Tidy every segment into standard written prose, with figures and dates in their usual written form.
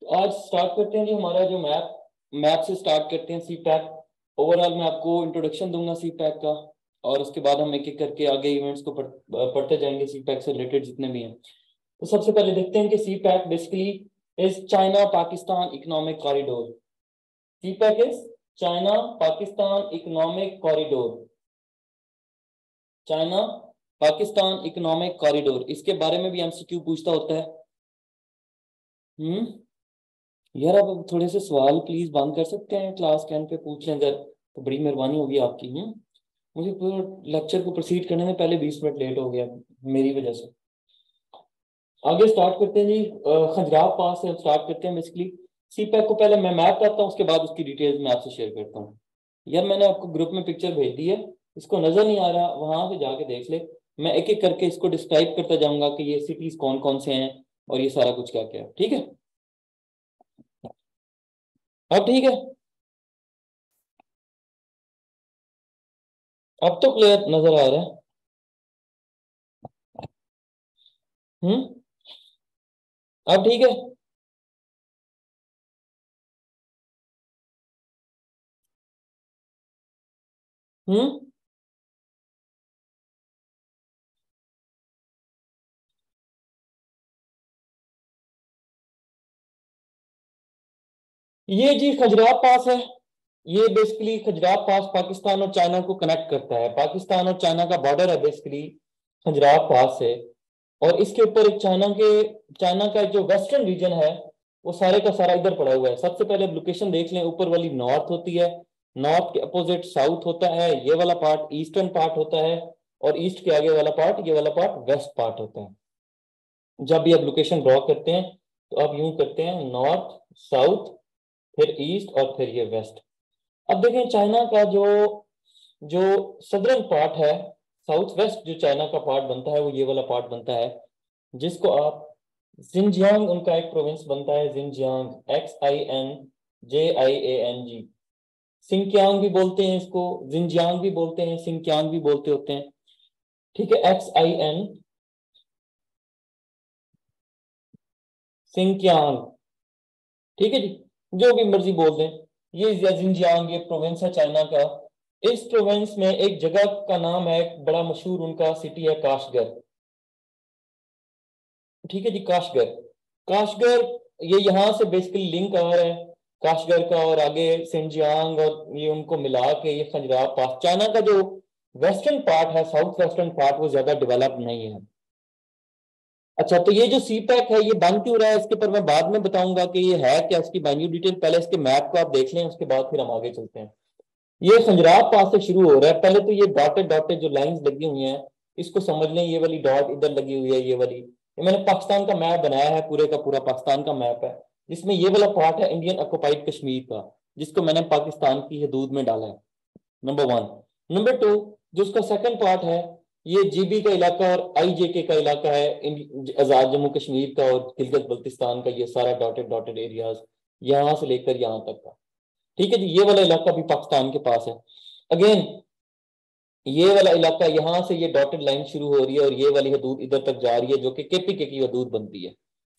तो आज स्टार्ट करते हैं जी हमारा जो मैप से स्टार्ट करते हैं सी पैक। ओवरऑल मैं आपको इंट्रोडक्शन दूंगा सी पैक का, और उसके बाद हम एक एक करके आगे इवेंट्स को पढ़ते जाएंगे सी पैक से रिलेटेड जितने भी हैं। तो सबसे पहले देखते हैं कि CPEC basically is China Pakistan economic corridor. CPEC is China Pakistan economic corridor. China Pakistan economic corridor, इसके बारे में भी एमसीक्यू पूछता होता है। यार आप थोड़े से सवाल प्लीज बंद कर सकते हैं, क्लास कैन पे पूछ लें अगर, तो बड़ी मेहरबानी होगी आपकी। मुझे पूरे लेक्चर को प्रोसीड करने में पहले 20 मिनट लेट हो गया मेरी वजह से। आगे स्टार्ट करते हैं जी, खजुराहो पास से स्टार्ट करते हैं। बेसिकली सी पैक को पहले मैं मैप करता हूँ, उसके बाद उसकी डिटेल्स मैं आपसे शेयर करता हूँ। यार मैंने आपको ग्रुप में पिक्चर भेज दी है, इसको नजर नहीं आ रहा वहां से जाके देख ले। मैं एक एक करके इसको डिस्क्राइब करता जाऊंगा कि ये सिटीज कौन कौन से हैं और ये सारा कुछ क्या क्या है। ठीक है, अब ठीक है, अब तो क्लियर नजर आ रहा है। हम्म, अब ठीक है। हम्म, ये जी खजुराहो पास है। ये बेसिकली खजुराहो पास पाकिस्तान और चाइना को कनेक्ट करता है। पाकिस्तान और चाइना का बॉर्डर है बेसिकली खजुराहो पास से। और इसके ऊपर एक चाइना का जो वेस्टर्न रीजन है वो सारे का सारा इधर पड़ा हुआ है। सबसे पहले लोकेशन देख लें, ऊपर वाली नॉर्थ होती है, नॉर्थ के अपोजिट साउथ होता है, ये वाला पार्ट ईस्टर्न पार्ट होता है, और ईस्ट के आगे वाला पार्ट, ये वाला पार्ट वेस्ट पार्ट होता है। जब भी आप लोकेशन ड्रॉ करते हैं तो आप यूं करते हैं, नॉर्थ, साउथ, फिर ईस्ट और फिर ये वेस्ट। अब देखें चाइना का जो जो सदर्न पार्ट है, साउथ वेस्ट जो चाइना का पार्ट बनता है वो ये वाला पार्ट बनता है, जिसको आप जिनजियांग, उनका एक प्रोविंस बनता है जिनजियांग, XINJIANG। सिंकियांग भी बोलते हैं इसको, जिनजियांग भी बोलते हैं, सिंकियांग भी बोलते होते हैं। ठीक है, XIN सिंकियांग। ठीक है जी, जो भी मर्जी बोल दें, ये जिनजियांग ये प्रोविंस है चाइना का। इस प्रोविंस में एक जगह का नाम है, बड़ा मशहूर उनका सिटी है काशगर। ठीक है जी, काशगर। काशगर ये यहाँ से बेसिकली लिंक आ रहा है काशगर का, और आगे सिंजियांग और ये उनको मिला के ये खजुराहो पास। चाइना का जो वेस्टर्न पार्ट है, साउथ वेस्टर्न पार्ट, वो ज्यादा डेवलप नहीं है। अच्छा, तो ये जो सी पैक है ये बन क्यों रहा है, इसके पर मैं बाद में बताऊंगा कि ये है क्या, इसकी माइन्यूट डिटेल। पहले इसके मैप को आप देख लें, उसके बाद फिर हम आगे चलते हैं। ये खजुराहो पास से शुरू हो रहा है। पहले तो ये डॉटेड डॉटेड जो लाइंस लगी हुई हैं, इसको समझ लें। ये वाली डॉट इधर लगी हुई है, ये वाली, ये मैंने पाकिस्तान का मैप बनाया है, पूरे का पूरा पाकिस्तान का मैप है, जिसमें ये वाला पार्ट है इंडियन ऑक्युपाइड कश्मीर का, जिसको मैंने पाकिस्तान की हदूद में डाला है, नंबर वन। नंबर टू, जो उसका सेकंड पार्ट है, ये जीबी का इलाका और आईजेके का इलाका है, आजाद जम्मू कश्मीर का और गिलगित बल्तिस्तान का, ये सारा डॉटेड डॉटेड एरियाज यहां से लेकर यहां तक का। ठीक है जी, ये वाला इलाका भी पाकिस्तान के पास है। अगेन ये वाला इलाका, यहाँ से ये डॉटेड लाइन शुरू हो रही है और ये वाली हदूद इधर तक जा रही है, जो कि केपीके की हदूद बनती है,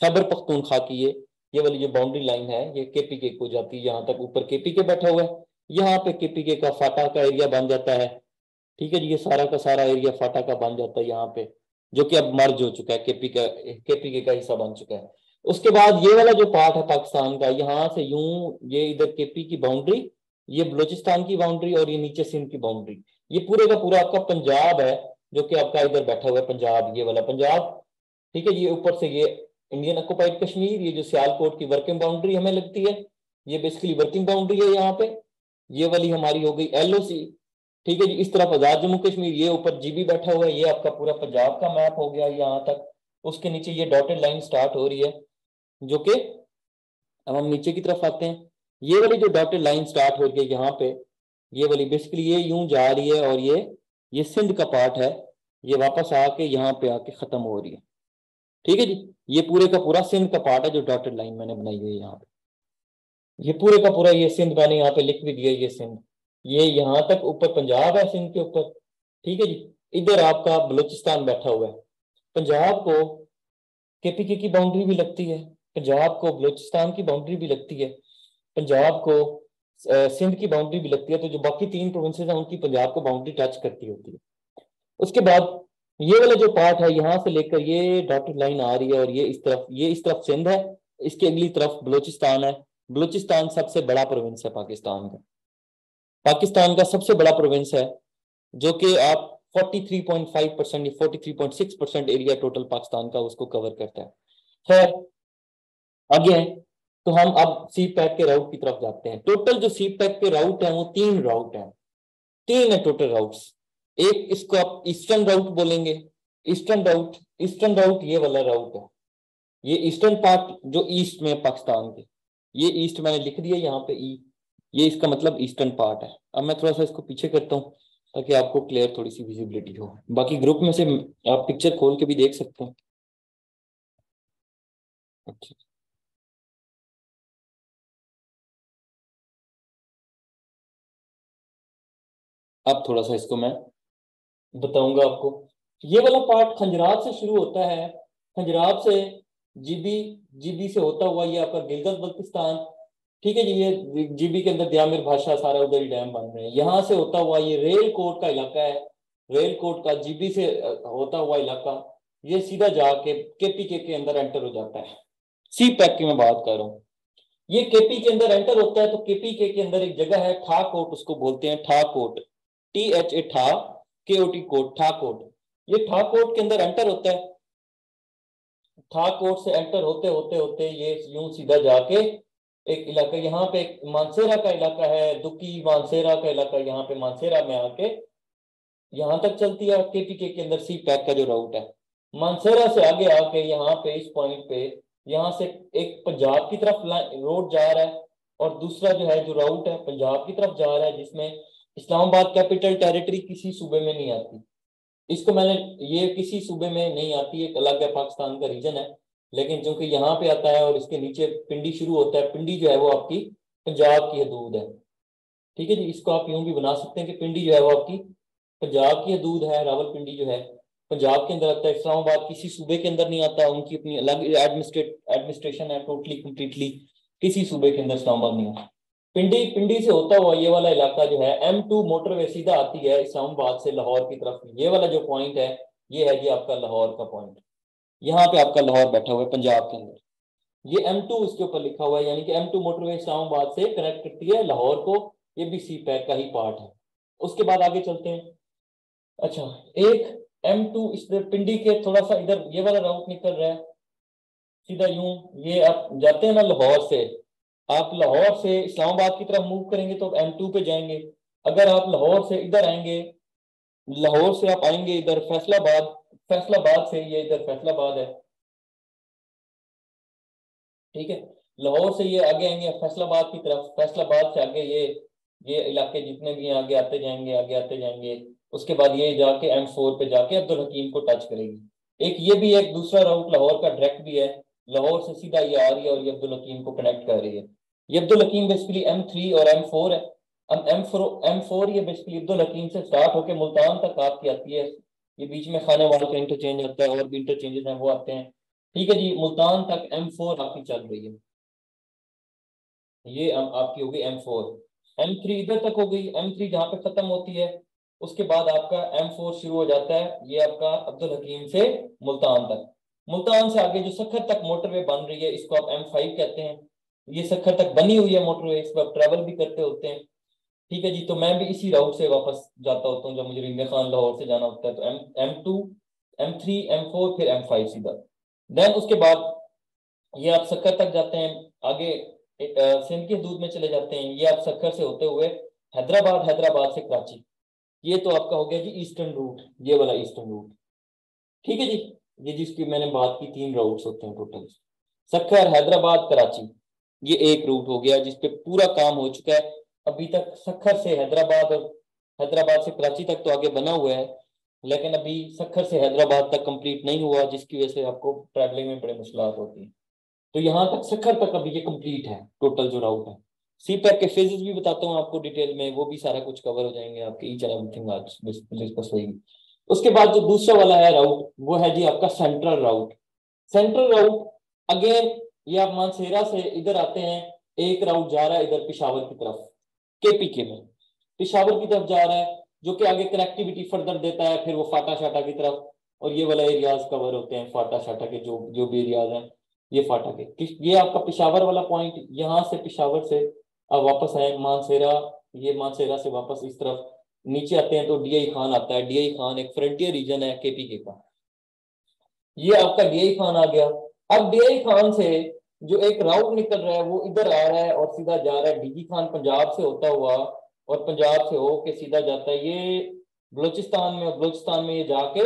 खैबर पख्तूनख्वा की। ये वाली जो बाउंड्री लाइन है ये केपीके को जाती है, यहाँ तक ऊपर केपीके बैठा हुआ है, यहाँ पे केपीके का फाटा का एरिया बन जाता है। ठीक है जी, ये सारा का सारा एरिया फाटा का बन जाता है यहाँ पे, जो कि अब मर्ज हो चुका है, केपीके का हिस्सा बन चुका है। उसके बाद ये वाला जो पार्ट है पाकिस्तान का, यहाँ से यूं ये इधर केपी की बाउंड्री, ये बलूचिस्तान की बाउंड्री, और ये नीचे सिंध की बाउंड्री, ये पूरे का पूरा आपका पंजाब है, जो कि आपका इधर बैठा हुआ है पंजाब, ये वाला पंजाब। ठीक है, ये ऊपर से ये इंडियन ऑक्युपाइड कश्मीर, ये जो सियालकोट की वर्किंग बाउंड्री हमें लगती है, ये बेसिकली वर्किंग बाउंड्री है यहाँ पे। ये वाली हमारी हो गई LOC। ठीक है जी, इस तरफ आजाद जम्मू कश्मीर, ये ऊपर जीबी बैठा हुआ है, ये आपका पूरा पंजाब का मैप हो गया यहाँ तक। उसके नीचे ये डॉटेड लाइन स्टार्ट हो रही है, जो कि, अब हम नीचे की तरफ आते हैं, ये वाली जो डॉटेड लाइन स्टार्ट हो रही है यहाँ पे, ये वाली बेसिकली ये यूं जा रही है, और ये सिंध का पार्ट है, ये वापस आके यहाँ पे आके खत्म हो रही है। ठीक है जी, ये पूरे का पूरा सिंध का पार्ट है जो डॉटेड लाइन मैंने बनाई हुई है यहाँ पे। ये पूरे का पूरा ये सिंध मैंने यहाँ पे लिख भी दिया, ये सिंध, ये यहाँ तक ऊपर पंजाब है सिंध के ऊपर। ठीक है जी, इधर आपका बलूचिस्तान बैठा हुआ है। पंजाब को केपीके की बाउंड्री भी लगती है, पंजाब को बलूचिस्तान की बाउंड्री भी लगती है, पंजाब को सिंध की बाउंड्री भी लगती है, तो जो बाकी 3 प्रोविंसेस हैं उनकी पंजाब को बाउंड्री टच करती होती है। उसके बाद ये वाला जो पार्ट है, यहाँ से लेकर ये डॉटेड लाइन आ रही है और ये इस तरफ सिंध है, इसके अगली तरफ बलूचिस्तान है। बलूचिस्तान सबसे बड़ा प्रोविंस है पाकिस्तान का, पाकिस्तान का सबसे बड़ा प्रोविंस है, जो कि आप 43.5% या 43.6% एरिया टोटल पाकिस्तान का उसको कवर करता है। खैर आगे हैं, तो हम अब सी पैक के राउट की तरफ जाते हैं। टोटल जो सी पैक के राउट हैं वो 3 राउट हैं, 3 है टोटल राउट्स। एक इसको आप ईस्टर्न राउट बोलेंगे, ईस्टर्न राउट ये वाला राउट है, ये ईस्टर्न पार्ट जो ईस्ट में पाकिस्तान के, ये ईस्ट मैंने लिख दिया यहाँ पे ई, ये इसका मतलब ईस्टर्न पार्ट है। अब मैं थोड़ा सा इसको पीछे करता हूँ ताकि आपको क्लियर थोड़ी सी विजिबिलिटी हो। बाकी ग्रुप में से आप पिक्चर खोल के भी देख सकते हैं। अच्छा, अब थोड़ा सा इसको मैं बताऊंगा आपको। ये वाला पार्ट खंजरात से शुरू होता है, खंजरात से जीबी, जीबी से होता हुआ ये आपका गिलगित बल्तिस्तान, ठीक है जी, ये जीबी के अंदर दियामिर भाषा सारा उधर ही डैम बन रहे हैं। यहाँ से होता हुआ ये रेल कोट का इलाका है, रेल कोट का जीबी से होता हुआ इलाका, ये सीधा जाके केपीके के अंदर एंटर हो जाता है। सी पैक की मैं बात कर रहा हूँ, ये केपी के अंदर एंटर होता है तो केपीके के अंदर एक जगह है ठा कोट, उसको बोलते हैं ठा कोट, THA ठा, KOT कोट, ठा कोट। ये ठा कोट के अंदर एंटर होता है, ठा कोट से एंटर होते होते होते ये यूं सीधा जाके एक इलाका, यहाँ पे एक मानसेरा का इलाका है, दुकी मानसेरा का इलाका, यहाँ पे मानसेरा में आके यहाँ तक चलती है केपीके के अंदर सी पैक का जो राउट है। मानसेरा से आगे आके यहाँ पे इस पॉइंट पे यहाँ से एक पंजाब की तरफ रोड जा रहा है, और दूसरा जो है जो राउट है पंजाब की तरफ जा रहा है, जिसमें इस्लामाबाद कैपिटल टेरिटरी किसी सूबे में नहीं आती। इसको मैंने, ये किसी सूबे में नहीं आती, एक अलग है, पाकिस्तान का रीजन है, लेकिन चूंकि यहाँ पे आता है और इसके नीचे पिंडी शुरू होता है, पिंडी जो है वो आपकी पंजाब की हदूद है। ठीक है जी, इसको आप यूं भी बना सकते हैं कि पिंडी जो है वो आपकी पंजाब की हदूद है, रावलपिंडी जो है पंजाब के अंदर आता है। इस्लामाबाद किसी सूबे के अंदर नहीं आता, उनकी अपनी अलग एडमिनिस्ट्रेशन है, टोटली कंप्लीटली किसी सूबे के अंदर इस्लामाबाद नहीं आता। पिंडी, पिंडी से होता हुआ ये वाला इलाका जो है M2 मोटरवे सीधा आती है इस्लामाबाद से लाहौर की तरफ। ये वाला जो पॉइंट है ये है जी आपका लाहौर का पॉइंट, यहाँ पे आपका लाहौर बैठा हुआ है पंजाब के अंदर। ये M2 इसके ऊपर लिखा हुआ है, यानी कि M2 मोटरवे इस्लामाबाद से कनेक्ट करती है लाहौर को, ये भी सी पैक का ही पार्ट है। उसके बाद आगे चलते हैं। अच्छा, एक M2 इस पिंडी के थोड़ा सा इधर ये वाला राउट निकल रहा है सीधा यूं, ये आप जाते हैं ना लाहौर से, आप लाहौर से इस्लामाबाद की तरफ मूव करेंगे तो M2 पे जाएंगे। अगर आप लाहौर से इधर आएंगे, लाहौर से आप आएंगे इधर फैसलाबाद, फैसलाबाद से ये इधर फैसलाबाद है, ठीक है, लाहौर से ये आगे आएंगे फैसलाबाद की तरफ, फैसलाबाद से आगे ये इलाके जितने भी हैं आगे आते जाएंगे, आगे आते जाएंगे। उसके बाद ये जाके M4 पे जाके अब्दुल हकीम को टच करेगी। एक ये भी एक दूसरा राउट लाहौर का डायरेक्ट भी है, लाहौर से सीधा ये आ रही है और ये अब्दुल हकीम को कनेक्ट कर रही है। ये अब्दुल हकीम बेसिकली M3 और M4 है। अब M4 ये बेसिकली अब्दुल हकीम से स्टार्ट होकर मुल्तान तक आपकी आती है, ये बीच में खाने वालों का इंटरचेंज होता है और भी इंटरचेंजेस हैं वो आते हैं, ठीक है जी। मुल्तान तक M4 आपकी चल रही है, ये आपकी हो गई M4। M3 इधर तक हो गई, M3 जहाँ पे खत्म होती है उसके बाद आपका M4 शुरू हो जाता है, ये आपका अब्दुल हकीम से मुल्तान तक। मुल्तान से आगे जो सखर तक मोटरवे बन रही है इसको आप M5 कहते हैं। ये सखर तक बनी हुई है मोटरवे, इस पर आप ट्रेवल भी करते होते हैं, ठीक है जी। तो मैं भी इसी राउट से वापस जाता होता हूँ जब मुझे रिंगे खान लाहौर से जाना होता है, तो M2, M3, M4 फिर M5 सीधा। देन उसके बाद ये आप सक्कर तक जाते हैं, आगे सिंध की हदूद में चले जाते हैं। ये आप सक्कर से होते हुए हैदराबाद, हैदराबाद से कराची, ये तो आपका हो गया जी ईस्टर्न रूट, ये वाला ईस्टर्न रूट, ठीक है जी। ये जिसकी मैंने बात की 3 रूट्स होते हैं टोटल, सक्कर, हैदराबाद, कराची, ये एक रूट हो गया जिसपे पूरा काम हो चुका है अभी तक। सक्खर से हैदराबाद और हैदराबाद से कराची तक तो आगे बना हुआ है, लेकिन अभी सक्खर से हैदराबाद तक कंप्लीट नहीं हुआ, जिसकी वजह से आपको ट्रैवलिंग में बड़े मुश्किलात होती हैं। तो यहाँ तक सक्खर तक अभी ये कंप्लीट है टोटल जो राउट है। सी पैक के फेजेस भी बताता हूँ आपको डिटेल में, वो भी सारा कुछ कवर हो जाएंगे आपके, ईच एंड एवरीथिंग आज डिस्कस होगी। उसके बाद जो दूसरा वाला है राउट वो है जी आपका सेंट्रल राउट। सेंट्रल राउट अगेन ये आप मानसेरा से इधर आते हैं, एक राउट जा रहा है इधर पेशावर की तरफ, केपीके में पेशावर की तरफ जा रहा है, जो कि आगे कनेक्टिविटी फर्दर देता है फिर वो फाटा शाटा की तरफ, और ये वाला एरियाज कवर होते हैं फाटा शाटा के, जो जो भी एरियाज हैं ये फाटा के। ये आपका पेशावर वाला पॉइंट, यहाँ से पेशावर से अब वापस आए मानसेरा, ये मानसेरा से वापस इस तरफ नीचे आते हैं तो डीआई खान आता है। डीआई खान एक फ्रंटियर रीजन है केपीके का, ये आपका डीआई खान आ गया। अब डीआई खान से जो एक राउट निकल रहा है वो इधर आ रहा है और सीधा जा रहा है डीजी खान पंजाब से होता हुआ, और पंजाब से होके सीधा जाता है ये बलूचिस्तान में, और बलूचिस्तान में ये जाके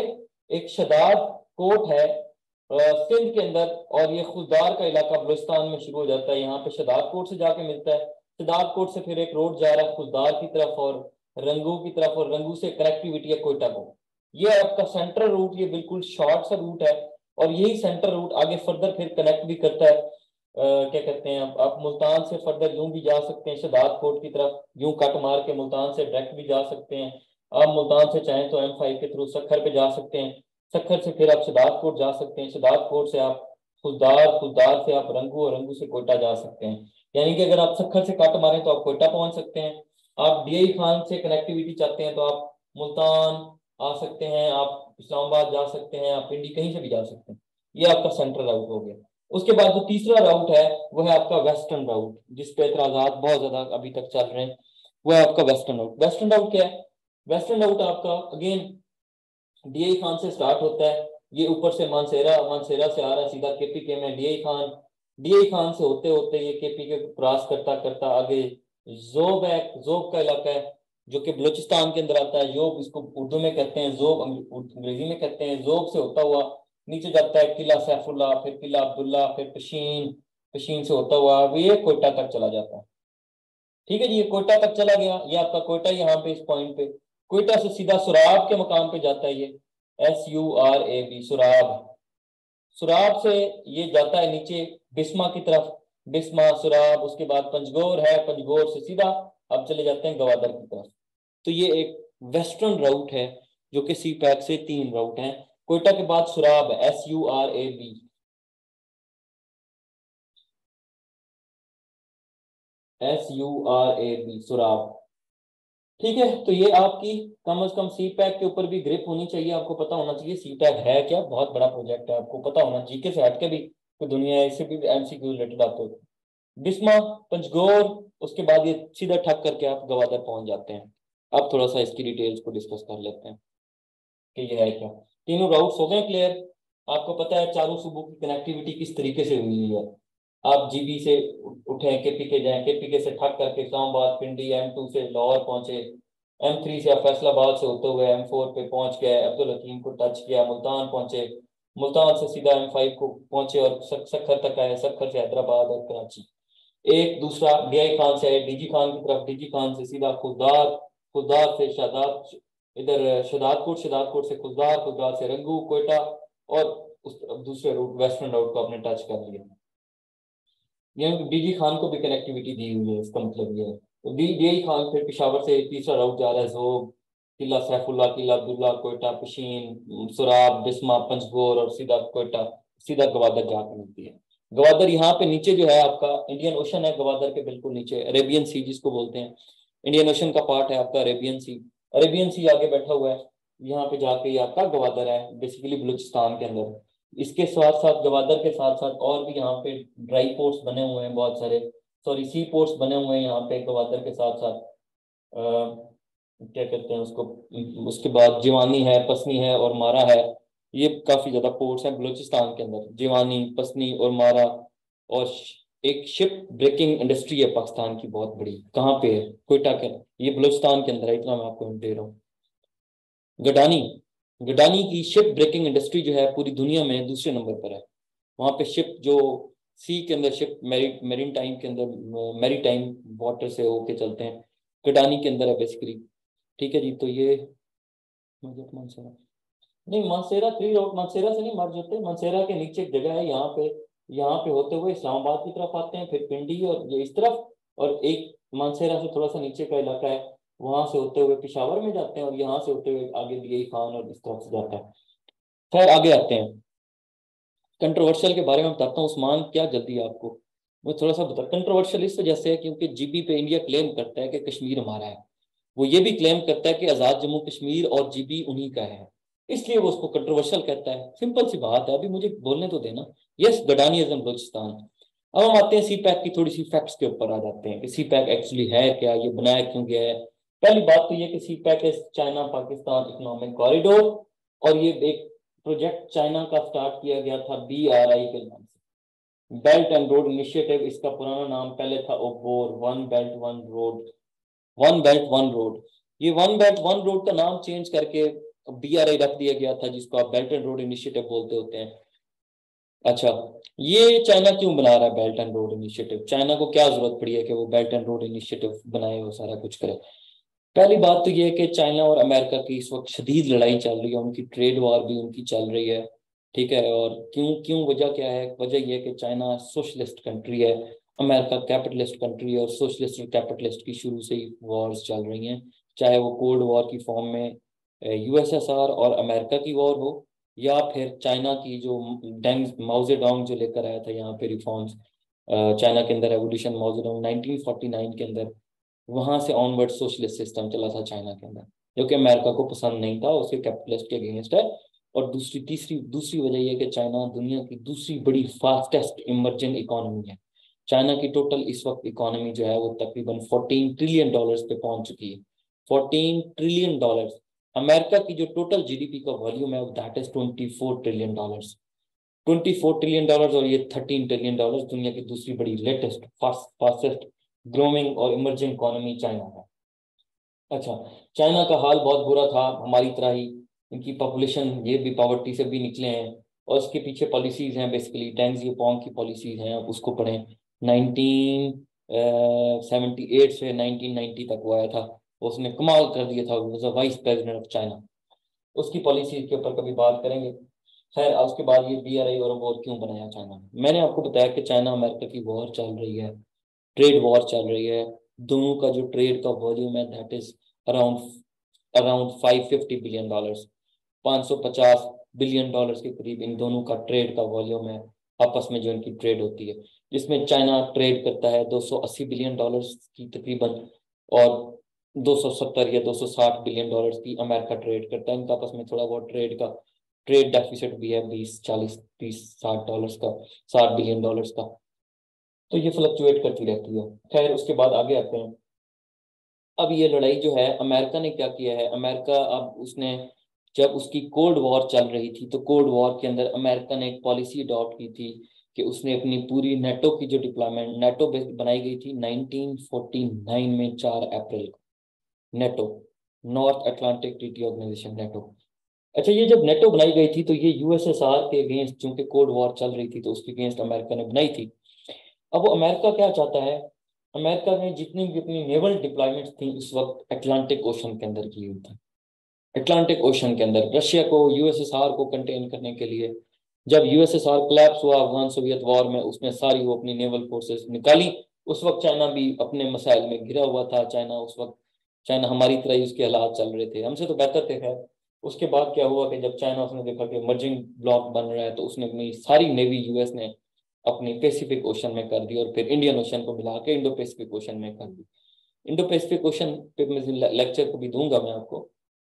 एक शदाद कोट है सिंध के अंदर, और ये खुददार का इलाका बलूचिस्तान में शुरू हो जाता है, यहाँ पे शदाद कोट से जाके मिलता है। शदाद कोट से फिर एक रोड जा रहा है खुददार की तरफ और रंगू की तरफ, और रंगू से कनेक्टिविटी है कोयटा को। ये आपका सेंट्रल रूट, ये बिल्कुल शॉर्ट सा रूट है, और यही सेंट्रल रूट आगे फर्दर फिर कनेक्ट भी करता है क्या कहते हैं, आप मुल्तान से फर्दर यूं भी जा सकते हैं शदाद कोट की तरफ, यूं कट मार के मुल्तान से डायरेक्ट भी जा सकते हैं। आप मुल्तान से चाहें तो M5 के थ्रू सखर पे जा सकते हैं, सखर से फिर आप शदाद कोट जा सकते हैं, शदाद कोट से आप खुलदार, खुलदार से आप रंगू, और रंगू से कोयटा जा सकते हैं। यानी कि अगर आप सखर से कट मारें तो आप कोयटा पहुंच सकते हैं। आप डीआई खान से कनेक्टिविटी चाहते हैं तो आप मुल्तान आ सकते हैं, आप इस्लामाबाद जा सकते हैं, आप पिंडी कहीं से भी जा सकते हैं। ये आपका सेंट्रल राउट हो गया। उसके बाद जो तीसरा राउट है वो है आपका वेस्टर्न राउट, जिसपे एतराजात बहुत ज्यादा अभी तक चल रहे हैं, वो है आपका वेस्टर्न राउट। वेस्टर्न राउट क्या है? वेस्टर्न राउट आपका अगेन डीआई खान से स्टार्ट होता है, ये ऊपर से मानसेरा, मानसेरा से आ रहा है सीधा केपीके में डीआई खान, डीआई खान से होते होते ये केपीके को क्रॉस करता करता आगे जोब है, जोब का इलाका है जो कि बलूचिस्तान के अंदर आता है। योब इसको उर्दू में कहते हैं, जोब अंग्रेजी में कहते हैं। जोब से होता हुआ नीचे जाता है किला सैफुल्ला, फिर किला अब्दुल्ला, फिर पशीन, पशीन से होता हुआ अब ये कोयटा तक चला जाता है। ठीक है जी, ये कोयटा तक चला गया, ये आपका कोयटा यहाँ पे इस पॉइंट पे, कोयटा से सीधा सुराब के मकाम पे जाता है ये SURAB सुराब। सुराब से ये जाता है नीचे बिस्मा की तरफ, बिस्मा सुराब, उसके बाद पंजगोर है, पंजगोर से सीधा अब चले जाते हैं गवादर की तरफ। तो ये एक वेस्टर्न राउट है जो कि सी पैक से 3 राउट हैं। कोयटा के बाद सुराब है SURAB, SURAB सुराब। ठीक है, तो ये आपकी कम से कम सी पैक के ऊपर भी ग्रिप होनी चाहिए, आपको पता होना चाहिए सी पैक है क्या, बहुत बड़ा प्रोजेक्ट है, आपको पता होना, जीके से हटके भी कोई दुनिया है, इससे भी MCQ रिलेटेड आपको। बिस्मा, पंचगोर, उसके बाद ये सीधा ठक करके आप गवादर पहुंच जाते हैं। अब थोड़ा सा इसकी डिटेल्स को डिस्कस कर लेते हैं कि ये है क्या। तीनों राउट्स हो गए क्लियर? आपको पता है चारों सूबों की कनेक्टिविटी किस तरीके से हुई है। आप जीबी से उठे केपीके जाए, केपीके से ठक करके इस्लामाबाद, पिंडी, M2 से लाहौर पहुंचे, M3 से आप फैसलाबाद से होते हुए M4 पे पहुंच गए, अब्दुल हकीम को टच किया, मुल्तान पहुंचे, मुल्तान से सीधा M5 को पहुंचे और सखर तक आए, सखर से हैदराबाद और कराची। एक दूसरा डीआई खान से आए डीजी खान की तरफ, डीजी खान से सीधा खुलदार, खुलदार से शदाद, इधर शदादकोट, शदादकोट से खुलदार, खुलदार से रंगू, कोयटा, और उस दूसरे रूट वेस्टर्न रूट को आपने टच कर लिया। यानी डीजी खान को भी कनेक्टिविटी दी हुई है, इसका मतलब ये है। तो डीआई खान फिर पेशावर से तीसरा राउट जा रहा है जोब, किला सैफुल्ला, किला अब्दुल्ला, कोयटा, पशीन, सुराब, बिस्मा, पंचगोर, और सीधा कोयटा, सीधा गवादर जाकर मिलती है। गवादर यहाँ पे नीचे जो है आपका इंडियन ओशन है, गवादर के बिल्कुल नीचे अरेबियन सी जिसको बोलते हैं, इंडियन ओशन का पार्ट है आपका अरेबियन सी, अरेबियन सी आगे बैठा हुआ है, यहाँ पे जाके ये आपका गवादर है बेसिकली बलूचिस्तान के अंदर। इसके साथ साथ गवादर के साथ साथ और भी यहाँ पे ड्राई पोर्ट्स बने हुए हैं बहुत सारे, सॉरी सी पोर्ट्स बने हुए हैं यहाँ पे गवादर के साथ साथ, क्या कहते हैं उसको, उसके बाद जिवानी है, पसनी है और मारा है। ये काफी ज्यादा पोर्ट्स हैं बलूचिस्तान के अंदर, जिवानी, पसनी और मारा। और एक शिप ब्रेकिंग इंडस्ट्री है पाकिस्तान की बहुत बड़ी, कहाँ पे है? कोयटा के, ये बलूचिस्तान के अंदर है, इतना मैं आपको दे रहा हूँ। गडानी, गडानी की शिप ब्रेकिंग इंडस्ट्री जो है पूरी दुनिया में दूसरे नंबर पर है। वहाँ पे शिप जो सी के अंदर, शिप मेरीन टाइम के अंदर, मेरी टाइम वाटर से होके चलते हैं, गडानी के अंदर है बेसिकली। ठीक है जी, तो ये मानसेरा नहीं, मानसेरा 3 राउट मानसेरा से नहीं मर्ज होते, मानसेरा के नीचे एक जगह है यहाँ पे, यहाँ पे होते हुए इस्लामाबाद की तरफ आते हैं, फिर पिंडी और ये इस तरफ, और एक मानसेरा से थोड़ा सा नीचे का इलाका है, वहां से होते हुए पिशावर में जाते हैं, और यहाँ से होते हुए आगे डीआई खान और इस तरफ से जाता है। खैर आगे आते हैं। कंट्रोवर्शियल के बारे में बताता हूँ उस्मान, क्या जल्दी आपको मैं थोड़ा सा बता। कंट्रोवर्शियल इस वजह से है क्योंकि जीबी पे इंडिया क्लेम करता है कि कश्मीर हमारा है, वो ये भी क्लेम करता है कि आज़ाद जम्मू कश्मीर और जीबी उन्हीं का है, इसलिए वो उसको कंट्रोवर्शियल कहता है। सिंपल सी बात है, अभी मुझे बोलने तो देना। Yes, Gadani is in Balochistan. अब हम आते हैं सी पैक की थोड़ी सी फैक्ट्स के ऊपर आ जाते हैं कि सी पैक एक्चुअली है क्या, ये बनाया क्यों गया है। पहली बात तो ये कि सी पैक है चाइना पाकिस्तान इकोनॉमिक कॉरिडोर, और ये एक प्रोजेक्ट चाइना का स्टार्ट किया गया था BRI के नाम से, बेल्ट एंड रोड इनिशिएटिव। इसका पुराना नाम पहले था OBOR, one belt one road, one belt one road. ये वन बेल्ट वन रोड का नाम चेंज करके BRI रख दिया गया था, जिसको आप बेल्ट एंड रोड इनिशिएटिव बोलते होते हैं। अच्छा, ये चाइना क्यों बना रहा है belt and road initiative? China को क्या जरूरत पड़ी है कि वो बेल्ट एंड रोड इनिशिएटिव बनाए, वो सारा कुछ करे? पहली बात तो ये है कि चाइना और अमेरिका की इस वक्त शदीद लड़ाई चल रही है, उनकी ट्रेड वॉर भी उनकी चल रही है, ठीक है। और क्यों क्यों वजह क्या है? वजह यह है कि चाइना सोशलिस्ट कंट्री है, अमेरिका कैपिटलिस्ट कंट्री है, और सोशलिस्ट और कैपिटलिस्ट की शुरू से ही वॉर्स चल रही हैं, चाहे वो कोल्ड वॉर की फॉर्म में USSR और अमेरिका की वॉर हो, या फिर चाइना की जो डेंग माओजेडोंग जो लेकर आया था यहाँ पे रिफॉर्म्स, चाइना के अंदर रेवोल्यूशन माओजेडोंग 1949 के अंदर, वहां से ऑनवर्ड सोशलिस्ट सिस्टम चला था चाइना के अंदर, जो कि अमेरिका को पसंद नहीं था, उसके कैपिटलिस्ट के अगेंस्ट है। और दूसरी वजह यह है कि चाइना दुनिया की दूसरी बड़ी फास्टेस्ट इमर्जिंग इकोनॉमी है। चाइना की टोटल इस वक्त इकोनॉमी जो है वो तकरीबन $14 ट्रिलियन पे पहुंच चुकी है। $14 ट्रिलियन। अमेरिका की जो टोटल GDP का वॉल्यूम है दैट इज $24 ट्रिलियन। $24 ट्रिलियन, और ये $13 ट्रिलियन दुनिया की दूसरी बड़ी लेटेस्ट फास्टेस्ट ग्रोइंग और इमर्जिंग इकोनॉमी चाइना है। अच्छा, चाइना का हाल बहुत बुरा था, हमारी तरह ही इनकी पॉपुलेशन, ये भी पॉवर्टी से भी निकले हैं, और इसके पीछे पॉलिसीज हैं, बेसिकली डेंग जियाओपोंग की पॉलिसीज हैं, आप उसको पढ़ें। 1978 से 1990 तक वो आया था, उसने कमाल कर दिया था, वाइस प्रेसिडेंट ऑफ चाइना। उसकी पॉलिसी के ऊपर कभी बात करेंगे। खैर, उसके बाद ये BRI और वॉर क्यों बनाया चाइना ने? मैंने आपको बताया कि चाइना अमेरिका की वॉर चल रही है, ट्रेड वॉर चल रही है। दोनों का जो ट्रेड का वॉल्यूम है that is around around $550 billion, $550 billion के करीब इन दोनों का ट्रेड का वॉल्यूम है, आपस में जो इनकी ट्रेड होती है, जिसमें चाइना ट्रेड करता है $280 बिलियन की तकरीबन, और 270 या $260 बिलियन की अमेरिका ट्रेड करता है। इनका आपस में थोड़ा बहुत ट्रेड डेफिसिट भी है, 20 40 30 60 डॉलर्स का, $60 बिलियन का। तो ये फ्लक्चुएट करती रहती है। खैर, उसके बाद आगे आते हैं। अब ये लड़ाई जो है, अमेरिका ने क्या किया है? अमेरिका अब उसने, जब उसकी कोल्ड वॉर चल रही थी, तो कोल्ड वॉर के अंदर अमेरिका ने एक पॉलिसी अडॉप्ट की थी कि उसने अपनी पूरी नेटो की जो डिप्लॉयमेंट, नेटो बनाई गई थी 1949 में 4 अप्रैल को, NATO, North Atlantic Treaty Organization, NATO. अच्छा, ये जब नेटो बनाई गई थी तो ये USSR के अगेंस्ट, चूंकि कोल्ड वॉर चल रही थी तो उसके अगेंस्ट अमेरिका ने बनाई थी। अब वो अमेरिका क्या चाहता है? अमेरिका ने जितनी भी अपनी नेवल डिप्लॉयमेंट्स थी उस वक्त अटलांटिक ओशन के अंदर की हुई थी। अटलांटिक ओशन के अंदर रशिया को, USSR को कंटेन करने के लिए, जब USSR कोलैप्स हुआ अफगान सोवियत वॉर में, उसने सारी वो अपनी नेवल फोर्सेस निकाली। उस वक्त चाइना भी अपने मसाइल में घिरा हुआ था। चाइना उस वक्त, चाइना हमारी तरह ही उसके हालात चल रहे थे, हमसे तो बेहतर थे। खैर, उसके बाद क्या हुआ कि जब चाइना, उसने देखा कि इमर्जिंग ब्लॉक बन रहा है, तो उसने अपनी सारी नेवी US ने अपनी पैसिफिक ओशन में कर दी, और फिर इंडियन ओशन को मिला के इंडो पैसिफिक ओशन में कर दी। इंडो पैसिफिक ओशन पे मैं लेक्चर को भी दूंगा मैं आपको,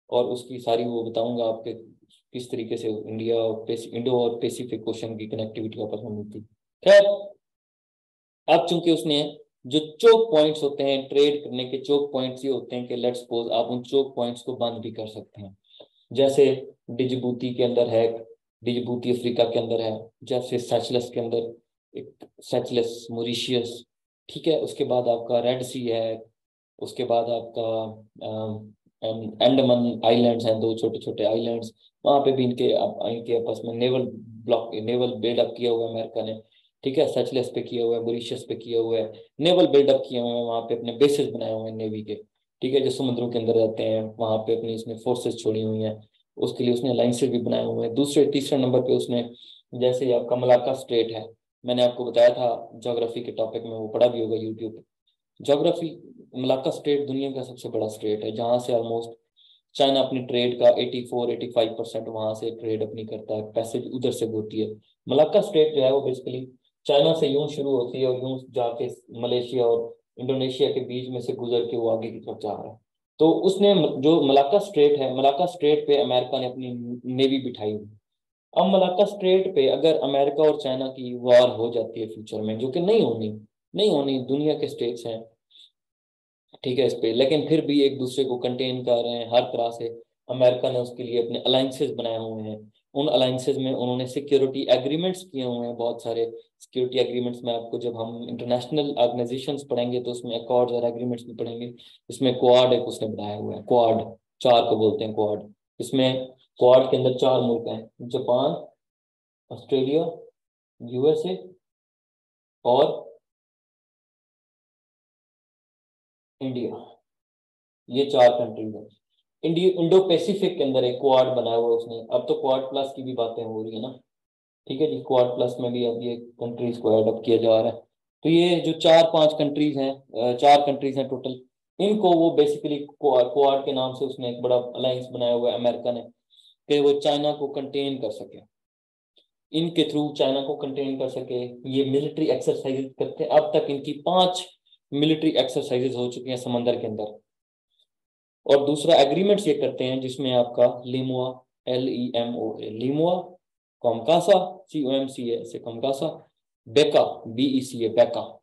और उसकी सारी वो बताऊंगा आपके किस तरीके से इंडिया और इंडो और पैसिफिक ओशन की कनेक्टिविटी आपस में मिलती। खैर, अब चूंकि उसने, जो चोक पॉइंट्स होते हैं ट्रेड करने के, चोक पॉइंट्स ये होते हैं कि लेट्स सपोज आप उन चोक पॉइंट्स को बंद भी कर सकते हैं। जैसे डिजबूती के अंदर है, डिजबूती अफ्रीका के अंदर है, जैसे सेचलस के अंदर एक सेचलस मॉरिशियस, ठीक है। उसके बाद आपका रेड सी है, उसके बाद आपका अंडमान आइलैंड्स हैं, दो छोटे छोटे आइलैंड्स, वहां पे भी इनके आपस में नेवल बिल्डअप किया हुआ है अमेरिका ने, ठीक है। सचलेस पे किया हुआ है, मॉरिशस पे किया हुआ है, नेवल बिल्डअप किए हुए हैं वहां पे, अपने बेसिस बनाए हुए हैं नेवी के, ठीक है, जो समुद्रों के अंदर रहते हैं, वहां पे अपनी उसने फोर्सेस छोड़ी हुई हैं, उसके लिए उसने अलाइंसेस भी बनाए हुए हैं। दूसरे तीसरे नंबर पे उसने, जैसे आपका मलाक्का स्ट्रेट है, मैंने आपको बताया था ज्योग्राफी के टॉपिक में, वो पढ़ा भी होगा यूट्यूब पे। ज्योग्राफी, मलाक्का स्ट्रेट दुनिया का सबसे बड़ा स्ट्रेट है, जहाँ से ऑलमोस्ट चाइना अपनी ट्रेड का 84-85% वहां से ट्रेड अपनी करता है, पैसे उधर से होती है। मलाक्का स्ट्रेट जो है वो बेसिकली चाइना से यूं शुरू होती है और यूं जाके मलेशिया और इंडोनेशिया के बीच में से गुजर के वो आगे की तरफ जा रहा है। तो उसने जो मलाक्का स्ट्रेट है, मलाक्का स्ट्रेट पे अमेरिका ने अपनी नेवी बिठाई हुई। अब मलाक्का स्ट्रेट पे अगर अमेरिका और चाइना की वार हो जाती है फ्यूचर में, जो कि नहीं होनी, दुनिया के स्टेट्स हैं ठीक है इस पे, लेकिन फिर भी एक दूसरे को कंटेन कर रहे हैं हर तरह से। अमेरिका ने उसके लिए अपने अलाइंसेस बनाए हुए हैं। उन अलाइंसेस में उन्होंने सिक्योरिटी एग्रीमेंट्स किए हुए हैं, बहुत सारे सिक्योरिटी एग्रीमेंट्स में आपको जब हम इंटरनेशनल ऑर्गेनाइजेशंस पढ़ेंगे तो उसमें अकॉर्ड्स और एग्रीमेंट्स भी पढ़ेंगे। इसमें क्वाड एक उसने बनाया हुआ है, क्वाड, चार को बोलते हैं क्वाड। इसमें क्वाड के अंदर चार मुल्क हैं, जापान, ऑस्ट्रेलिया, यूएसए और इंडिया। ये चार कंट्रीज हैं। इंडो पैसिफिक के अंदर एक क्वाड बनाया हुआ है उसने। अब तो क्वाड प्लस की भी बातें हो रही है ना, ठीक है जी, क्वाड प्लस में भी अब ये कंट्रीज को ऐड अप किया जा रहा है। तो ये जो चार पांच कंट्रीज हैं, चार कंट्रीज हैं टोटल, इनको वो बेसिकली क्वाड के नाम से उसने एक बड़ा अलायंस बनाया हुआ है अमेरिका ने, कि वो चाइना को कंटेन कर सके, इनके थ्रू चाइना को कंटेन कर सके। ये मिलिट्री एक्सरसाइजेज करते हैं। अब तक इनकी 5 मिलिट्री एक्सरसाइजेज हो चुकी हैं समंदर के अंदर। और दूसरा एग्रीमेंट्स ये करते हैं जिसमें आपका लिमुआ, LEMOA, लिमुआ, कॉमकासा, COMCA से कॉमकासा, बेका, BECA, बेका,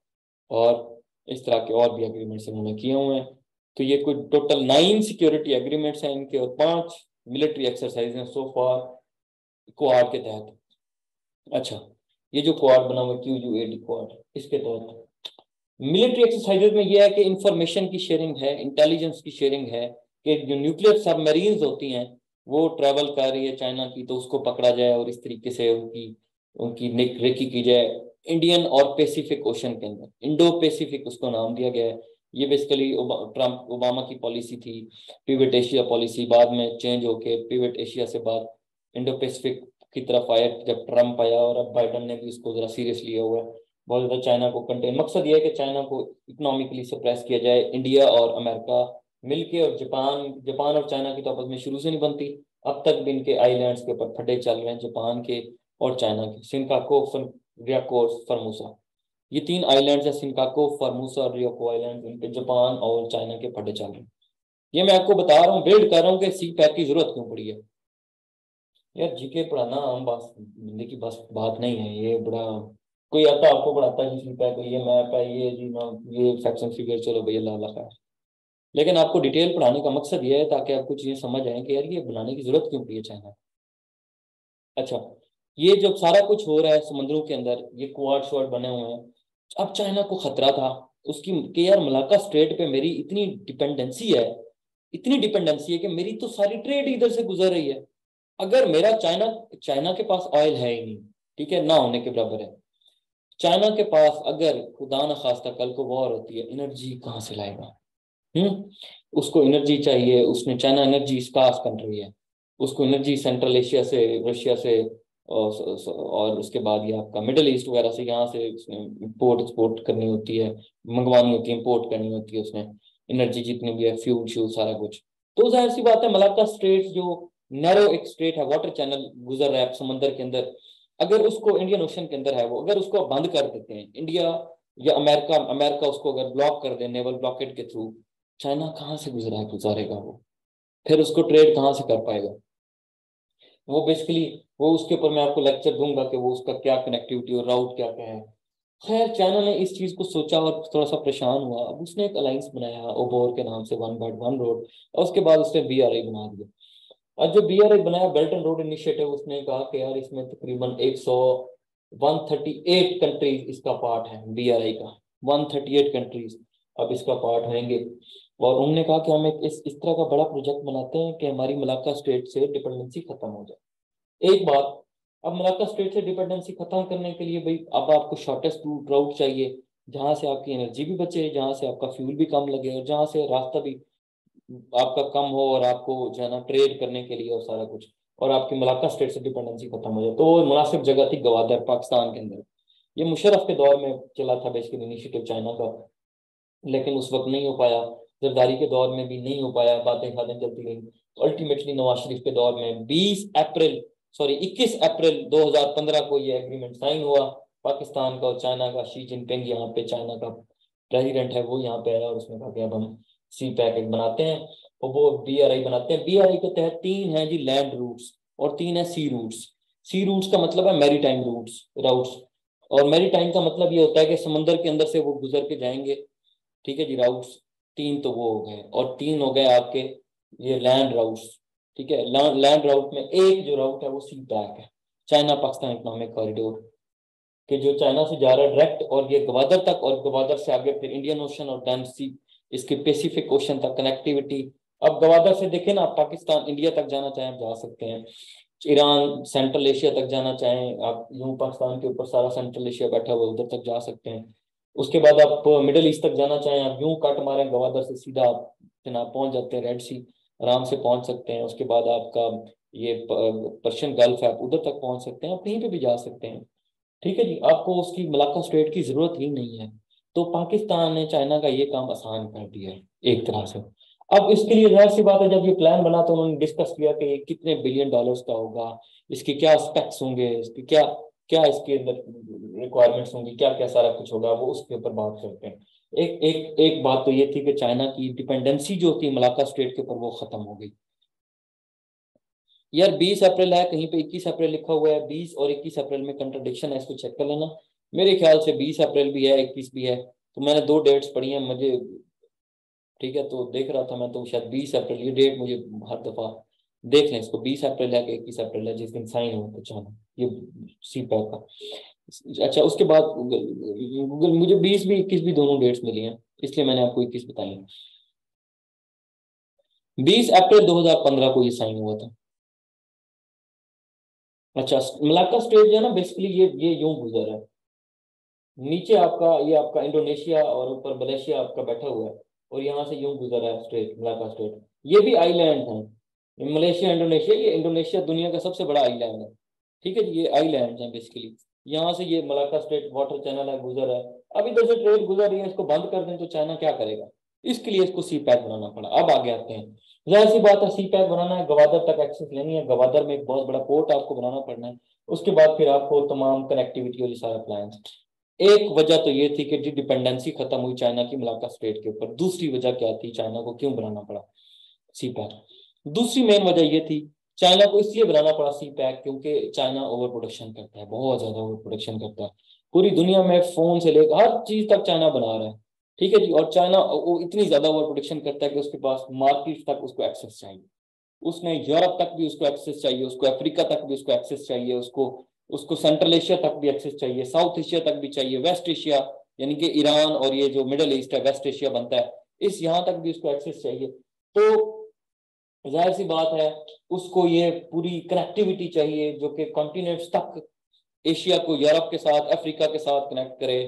और इस तरह के और भी एग्रीमेंट्स इन्होंने किए हुए हैं। तो ये कुछ टोटल 9 सिक्योरिटी एग्रीमेंट्स हैं इनके और 5 मिलिट्री एक्सरसाइज हैं सो फार क्वाड के तहत। अच्छा, ये जो क्वाड बना हुआ है QUAD क्वाड, इसके तहत मिलिट्री एक्सरसाइजेज में यह है कि इंफॉर्मेशन की शेयरिंग है, इंटेलिजेंस की शेयरिंग है, कि जो न्यूक्लियर सबमरीन्स होती हैं वो ट्रेवल कर रही है चाइना की, तो उसको पकड़ा जाए और इस तरीके से उनकी उनकी निक रेकी की जाए इंडियन और पैसिफिक ओशन के अंदर। इंडो पैसिफिक उसको नाम दिया गया है। ये बेसिकली ट्रम्प ओबामा की पॉलिसी थी, पिवट एशिया पॉलिसी, बाद में चेंज होके पिवट एशिया से बाद इंडो पैसिफिक की तरफ आया जब ट्रम्प आया, और अब बाइडन ने भी इसको जरा सीरियस लिया हुआ है। बहुत ज्यादा चाइना को कंटेन, मकसद ये है कि चाइना को इकोनॉमिकली सप्रेस किया जाए। इंडिया और अमेरिका मिलके, और जापान जापान और चाइना की तो आपस में शुरू से नहीं बनती, अब तक भी इनके आइलैंड्स के ऊपर फटे चल रहे हैं, जापान के और चाइना के। सिनकाको, रियाको, फॉर्मोसा, ये 3 आइलैंड्स हैं, सिनकाको, फॉर्मोसा और रियाको आइलैंड, इन पे जापान और चाइना के फटे चल रहे हैं। ये मैं आपको बता रहा हूँ, बिल्ड कर रहा हूँ कि सी पैक की जरूरत क्यों पड़ी है। यार जीके पढ़ाना आम बात जिंदगी की बस बात नहीं है, ये बड़ा कोई आता आपको पढ़ाता है जी पैक, ये मैप है, ये जी ना, ये फ्रैक्शन फिगर, चलो भैया अल्लाह अल्लाह खैर। लेकिन आपको डिटेल पढ़ाने का मकसद ये है ताकि आपको चीजें समझ आए कि यार ये बनाने की जरूरत क्यों पड़ी है चाइना। अच्छा, ये जब सारा कुछ हो रहा है समुद्रों के अंदर, ये क्वाड शॉट बने हुए हैं, अब चाइना को खतरा था उसकी कि यार मलाक्का स्ट्रेट पे मेरी इतनी डिपेंडेंसी है कि मेरी तो सारी ट्रेड इधर से गुजर रही है। अगर मेरा चाइना चाइना के पास ऑयल है ही नहीं, ठीक है, ना होने के बराबर है। चाइना के पास अगर खुदा न खास्ता कल को वॉर होती है, एनर्जी कहाँ से लाएगा? उसको एनर्जी चाहिए, उसने चाइना एनर्जी स्कार्स कंट्री है, उसको एनर्जी सेंट्रल एशिया से, रशिया से, और उसके बाद ये आपका मिडिल ईस्ट वगैरह से, यहाँ से इंपोर्ट एक्सपोर्ट करनी होती है, मंगवानी होती है, इंपोर्ट करनी होती है उसने एनर्जी जितनी भी है, फ्यूल श्यूल सारा कुछ। तो जाहिर सी बात है मलाक्का स्ट्रेट जो नैरो एक स्ट्रेट है, वाटर चैनल गुजर रहा है समंदर के अंदर, अगर उसको इंडियन ओशन के अंदर है वो, अगर उसको बंद कर देते हैं इंडिया या अमेरिका अमेरिका उसको अगर ब्लॉक कर दे नेवल ब्लॉकेट के थ्रू, चाइना कहाँ से गुजारेगा वो? फिर उसको ट्रेड कहाँ से कर पाएगा वो? बेसिकली वो, उसके ऊपर मैं आपको लेक्चर दूंगा कि वो उसका क्या कनेक्टिविटी और राउट क्या क्या है। खैर चाइना ने इस चीज को सोचा और थोड़ा सा परेशान हुआ, अब उसने एक अलायंस बनाया ओबोर के नाम से, वन बेल्ट वन रोड, और उसके बाद उसने BRI बना दिया। और जो BRI बनाया, बेल्ट एंड रोड इनिशिएटिव, उसने कहा कि यार इसमें तकरीबन 138 कंट्रीज इसका पार्ट है BRI का, 138 कंट्रीज अब इसका पार्ट होंगे। और उन्होंने कहा कि हम एक इस तरह का बड़ा प्रोजेक्ट बनाते हैं कि हमारी मलाक्का स्टेट से डिपेंडेंसी खत्म हो जाए। एक बात, अब मलाक्का स्टेट से डिपेंडेंसी खत्म करने के लिए भाई अब आपको शॉर्टेस्ट रूट चाहिए, जहां से आपकी एनर्जी भी बचे, जहां से आपका फ्यूल भी कम लगे, और जहां से रास्ता भी आपका कम हो, और आपको जो है ना ट्रेड करने के लिए और सारा कुछ, और आपकी मलाक्का स्टेट से डिपेंडेंसी खत्म हो जाए, तो वो मुनासिब जगह थी गवादर, पाकिस्तान के अंदर। ये मुशर्रफ के दौर में चला था बेसिकली इनिशिएटिव चाइना का, लेकिन उस वक्त नहीं हो पाया। जरदारी के दौर में भी नहीं हो पाया, बातें बातें चलती रही। अल्टीमेटली नवाज शरीफ के दौर में 20 अप्रैल सॉरी 21 अप्रैल 2015 को ये एग्रीमेंट साइन हुआ पाकिस्तान का और चाइना का। शी जिनपिंग यहाँ पे चाइना का प्रेसिडेंट है वो यहाँ पे आया और उसने कहा कि अब हम सी पैक एक बनाते हैं और वो BRI बनाते हैं। BRI के तहत 3 है जी लैंड रूट्स और 3 है सी रूट्स। सी रूट्स का मतलब है मैरीटाइम राउट्स और मैरीटाइम का मतलब ये होता है कि समंदर के अंदर से वो गुजर के जाएंगे। ठीक है जी, राउट्स 3 तो वो हो गए और 3 हो गए आपके ये लैंड राउट्स। ठीक है, लैंड राउट में एक जो राउट है वो सी पैक है, चाइना पाकिस्तान इकोनॉमिक कॉरिडोर कि जो चाइना से जा रहा है डायरेक्ट और ये गवादर तक और गवादर से आगे फिर इंडियन ओशन और देन सी इसके पैसिफिक ओशन तक कनेक्टिविटी। अब गवादर से देखें ना, आप पाकिस्तान इंडिया तक जाना चाहें जा सकते हैं, ईरान सेंट्रल एशिया तक जाना चाहें आप यूं पाकिस्तान के ऊपर सारा सेंट्रल एशिया बैठा हुआ उधर तक जा सकते हैं। उसके बाद आप मिडिल ईस्ट तक जाना चाहें आप यूं कट मारें गवादर से सीधा आप जनाब पहुंच जाते हैं, रेड सी आराम से पहुंच सकते हैं। उसके बाद आपका ये पर्शियन गल्फ है आप उधर तक पहुंच सकते हैं, आप कहीं पे भी जा सकते हैं। ठीक है जी, आपको उसकी मलाक्का स्ट्रेट की जरूरत ही नहीं है। तो पाकिस्तान ने चाइना का ये काम आसान कर दिया है एक तरह से। अब इसके लिए जाहिर सी बात है जब ये प्लान बना तो उन्होंने डिस्कस किया कि ये कितने बिलियन डॉलर्स का होगा, इसके क्या स्पेक्स होंगे, इसके क्या क्या इसके अंदर रिक्वायरमेंट्स होंगी, क्या क्या सारा कुछ होगा, वो उसके ऊपर बात करते हैं। एक एक एक बात तो ये थी कि चाइना की डिपेंडेंसी जो थी मलाक्का स्ट्रेट के ऊपर वो खत्म हो गई। यार 20 अप्रैल है, कहीं पे 21 अप्रैल लिखा हुआ है, 20 और 21 अप्रैल में कंट्रडिक्शन है, इसको चेक कर लेना। मेरे ख्याल से 20 अप्रैल भी है 21 भी है, तो मैंने दो डेट्स पढ़ी हैं मुझे। ठीक है, तो देख रहा था मैं तो शायद 20 अप्रैल ये डेट मुझे हर दफा देख लें इसको, 20 अप्रैल है कि 21 अप्रैल है जिस दिन साइन हुआ था चाइना ये सी पैक का। अच्छा उसके बाद गूगल मुझे 20 भी 21 भी दोनों डेट्स मिली हैं, इसलिए मैंने आपको 21 बताई। 20 अप्रैल 2015 को ये साइन हुआ था। अच्छा, मलाक्का स्ट्रेट जो है ना बेसिकली ये यूं गुजर है, नीचे आपका ये आपका इंडोनेशिया और ऊपर मलेशिया आपका बैठा हुआ है और यहाँ से यूं गुजरा है स्ट्रेट मलाक्का स्ट्रेट। ये भी आईलैंड है, मलेशिया इंडोनेशिया, ये इंडोनेशिया दुनिया का सबसे बड़ा आईलैंड है। ठीक है जी, ये आईलैंड है बेसिकली। यहाँ से ये मलाक्का स्ट्रेट वाटर चैनल है गुजर है। अब इधर से ट्रेड गुजर रही है, इसको बंद कर दें तो चाइना क्या करेगा, इसके लिए इसको सी पैक बनाना पड़ा। अब आगे आते हैं, जाहिर सी बात है सी पैक बनाना है, गवादर तक एक्सेस लेनी है, गवादर में एक बहुत बड़ा पोर्ट आपको बनाना पड़ना है। उसके बाद फिर आपको तमाम कनेक्टिविटी और ये सारा प्लान। एक वजह तो ये थी कि डिपेंडेंसी खत्म हुई चाइना की मलाक्का स्ट्रेट के ऊपर। दूसरी वजह क्या थी, चाइना को क्यों बनाना पड़ा सी पैक? दूसरी मेन वजह ये थी, चाइना को इसलिए बनाना पड़ा सी पैक क्योंकि चाइना ओवर प्रोडक्शन करता है, बहुत ज्यादा ओवर प्रोडक्शन करता है। पूरी दुनिया में फोन से लेकर हर चीज तक चाइना बना रहा है। ठीक है जी, और चाइना वो इतनी ज्यादा ओवर प्रोडक्शन करता है कि उसके पास मार्केट तक उसको एक्सेस चाहिए, उसने यूरोप तक भी उसको एक्सेस चाहिए, उसको अफ्रीका तक भी उसको एक्सेस चाहिए, उसको उसको सेंट्रल एशिया तक भी एक्सेस चाहिए, साउथ एशिया तक भी चाहिए, वेस्ट एशिया यानी कि ईरान और ये जो मिडल ईस्ट है वेस्ट एशिया बनता है, इस यहाँ तक भी उसको एक्सेस चाहिए। तो जाहिर सी बात है उसको ये पूरी कनेक्टिविटी चाहिए जो कि कॉन्टिनेंट्स तक, एशिया को यूरोप के साथ अफ्रीका के साथ कनेक्ट करे।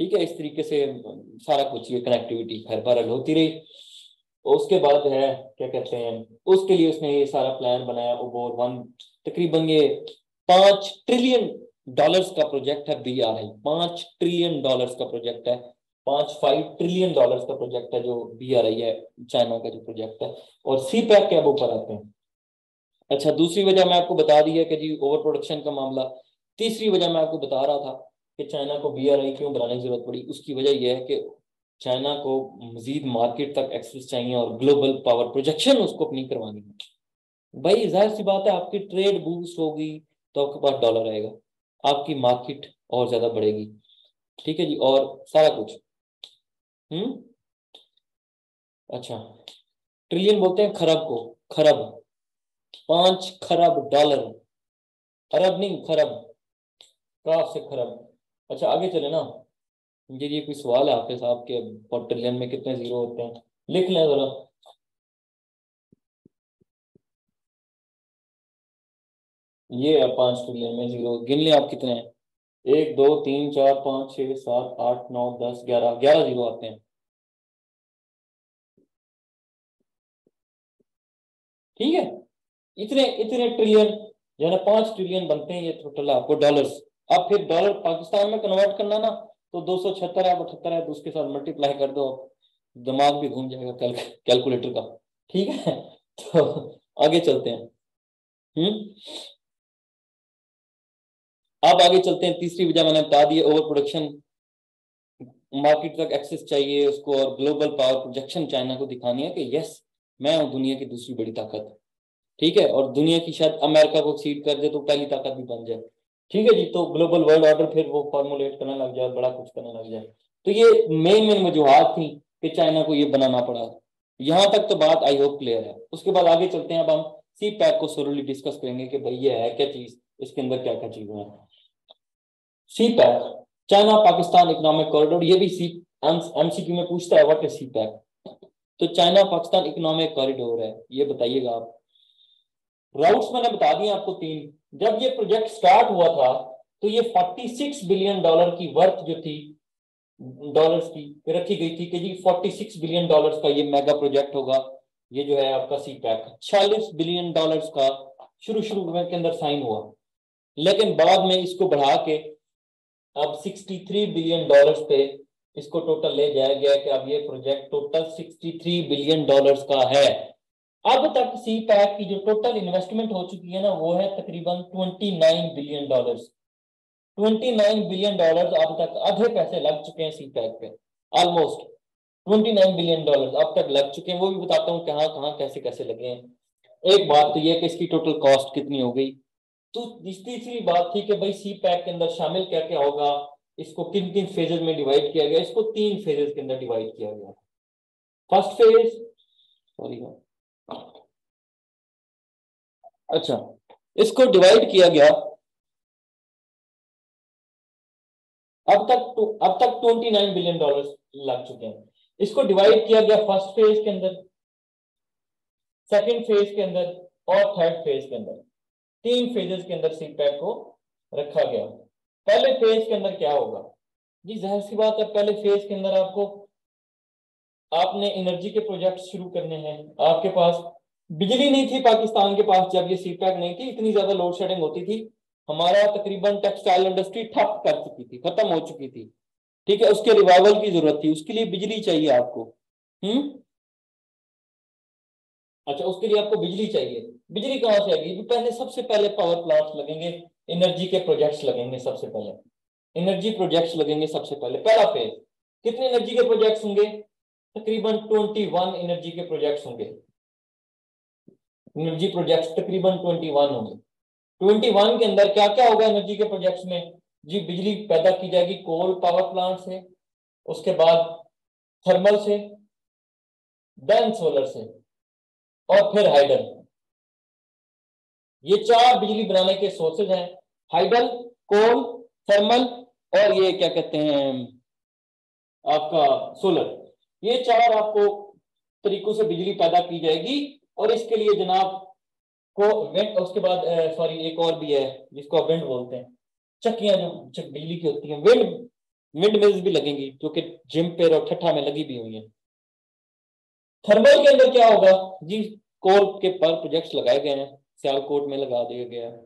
ठीक है, इस तरीके से सारा कुछ ये कनेक्टिविटी खैर बहरहाल होती रही। तो उसके बाद है क्या कहते हैं, उसके लिए उसने ये सारा प्लान बनाया ओवर वन, तकरीबन ये $5 ट्रिलियन का प्रोजेक्ट है। BRI $5 ट्रिलियन का प्रोजेक्ट है, 5 ट्रिलियन का प्रोजेक्ट है जो BRI है, चाइना का जो प्रोजेक्ट है। और सी पैक के अब ऊपर आते हैं। अच्छा, दूसरी वजह मैं आपको बता दी है कि जी ओवर प्रोडक्शन का मामला। तीसरी वजह मैं आपको बता रहा था कि चाइना को BRI क्यों बनाने की जरूरत पड़ी, उसकी वजह यह है कि चाइना को मजीद मार्केट तक एक्सेस चाहिए और ग्लोबल पावर प्रोजेक्शन उसको अपनी करवानी है। भाई जाहिर सी बात है आपकी ट्रेड बूस्ट होगी तो आपके पास डॉलर आएगा, आपकी मार्केट और ज्यादा बढ़ेगी। ठीक है जी, और सारा कुछ। हम्म। अच्छा, ट्रिलियन बोलते हैं खरब को, खरब, 5 खरब डॉलर, अरब नहीं खरब, काफ से खरब। अच्छा आगे चले ना, ये कोई सवाल है आपके साहब के 4 ट्रिलियन में कितने जीरो होते हैं, लिख लें जरा। ये है 5 ट्रिलियन में जीरो, गिन लें आप कितने हैं, 1 2 3 4 5 6 7 8 9 10 11, 11 जीरो आते हैं। ठीक है, इतने इतने ट्रिलियन जो है ना, 5 ट्रिलियन बनते हैं ये टोटल आपको डॉलर्स। अब फिर डॉलर पाकिस्तान में कन्वर्ट करना ना, तो 276 है 78 है तो उसके साथ मल्टीप्लाई कर दो, दिमाग भी घूम जाएगा कैलकुलेटर का। ठीक है तो आगे चलते हैं। हम्म। अब आगे चलते हैं, तीसरी वजह मैंने बता दी, ओवर प्रोडक्शन, मार्केट तक एक्सेस चाहिए उसको, और ग्लोबल पावर प्रोजेक्शन चाइना को दिखानी है कि यस मैं हूं दुनिया की दूसरी बड़ी ताकत, ठीक है, और दुनिया की शायद अमेरिका को एक्सीड कर दे तो पहली ताकत भी बन जाए, ठीक है जी। तो ग्लोबल वर्ल्ड ऑर्डर फिर वो फॉर्मुलेट करने लग जाए, बड़ा कुछ करने लग जाए। तो ये मेन मेन वजूहत थी कि चाइना को ये बनाना पड़ा। यहां तक तो बात आई होप क्लियर है। उसके बाद आगे चलते हैं, अब हम सी पैक को थोरली डिस्कस करेंगे कि भाई ये है क्या चीज, इसके अंदर क्या क्या चीजें हैं। CPEC, China Pakistan economic corridor, ये भी सी एमसीक्यू में पूछता है व्हाट इज सी पैक। तो चाइना पाकिस्तान इकोनॉमिक कॉरिडोर है, ये बताइएगा आप। राउट्स मैंने बता दिए आपको तीन। जब ये प्रोजेक्ट स्टार्ट हुआ था तो ये 46 बिलियन डॉलर की वर्थ जो थी, डॉलर्स की रखी गई थी कि जी 46 बिलियन डॉलर्स का ये मेगा प्रोजेक्ट होगा। ये जो है आपका सी पैक 46 बिलियन डॉलर्स का शुरू शुरू में के अंदर साइन हुआ, लेकिन बाद में इसको बढ़ा के अब 63 बिलियन डॉलर्स पे इसको टोटल ले जाया गया कि अब ये प्रोजेक्ट टोटल 63 बिलियन डॉलर्स का है। अब तक सी पैक की जो टोटल इन्वेस्टमेंट हो चुकी है ना, वो है तकरीबन 29 बिलियन डॉलर्स। 29 बिलियन डॉलर्स अब तक, आधे पैसे लग चुके हैं सी पैक पे, ऑलमोस्ट 29 बिलियन डॉलर्स अब तक लग चुके हैं। वो भी बताता हूँ कहाँ कहाँ कैसे कैसे लगे हैं। एक बात तो ये कि इसकी टोटल कॉस्ट कितनी हो गई। तो तीसरी बात थी कि भाई सी पैक के अंदर शामिल क्या क्या होगा, इसको किन किन फेजेस में डिवाइड किया गया। इसको तीन फेजेस के अंदर डिवाइड किया गया। फर्स्ट फेज, सॉरी, अच्छा, इसको डिवाइड किया गया। अब तक 29 बिलियन डॉलर्स लग चुके हैं। इसको डिवाइड किया गया फर्स्ट फेज के अंदर, सेकंड फेज के अंदर और थर्ड फेज के अंदर। तीन फेजेस के अंदर सी पैक को रखा गया। पहले फेज के अंदर क्या होगा जी, जाहिर सी बात है पहले फेज के अंदर आपने एनर्जी के प्रोजेक्ट शुरू करने हैं। आपके पास बिजली नहीं थी पाकिस्तान के पास, जब ये सी पैक नहीं थी, इतनी ज्यादा लोड शेडिंग होती थी, हमारा तकरीबन टेक्सटाइल इंडस्ट्री ठप कर चुकी थी, खत्म हो चुकी थी, ठीक है। उसके रिवाइवल की जरूरत थी, उसके लिए बिजली चाहिए आपको। अच्छा, उसके लिए आपको बिजली चाहिए। बिजली कहां से आएगी? पहले सबसे पहले पावर प्लांट्स लगेंगे, एनर्जी के प्रोजेक्ट्स लगेंगे सबसे पहले, एनर्जी प्रोजेक्ट्स लगेंगे सबसे पहले, पहला फेज। कितने एनर्जी के प्रोजेक्ट्स होंगे? तकरीबन 21 एनर्जी के प्रोजेक्ट्स होंगे। एनर्जी प्रोजेक्ट्स तकरीबन 21 होंगे। 21 के अंदर क्या क्या होगा एनर्जी के प्रोजेक्ट्स में जी? बिजली पैदा की जाएगी कोल पावर प्लांट से, उसके बाद थर्मल से, देन सोलर से, और फिर हाइडल। ये चार बिजली बनाने के सोर्सेज हैं, हाइडल, कोल, थर्मल, और ये क्या कहते हैं आपका सोलर। ये चार आपको तरीकों से बिजली पैदा की जाएगी। और इसके लिए जनाब को विंड, उसके बाद सॉरी एक और भी है जिसको आप विंड बोलते हैं, चक्कियां जो बिजली की होती हैं, विंड मिल्स भी लगेंगी जो कि जिम पे और ठट्ठा में लगी भी हुई है। थर्मल के अंदर क्या होगा जी? कोल के पर प्रोजेक्ट्स लगाए गए हैं, सियालकोट में लगा दिया गया है,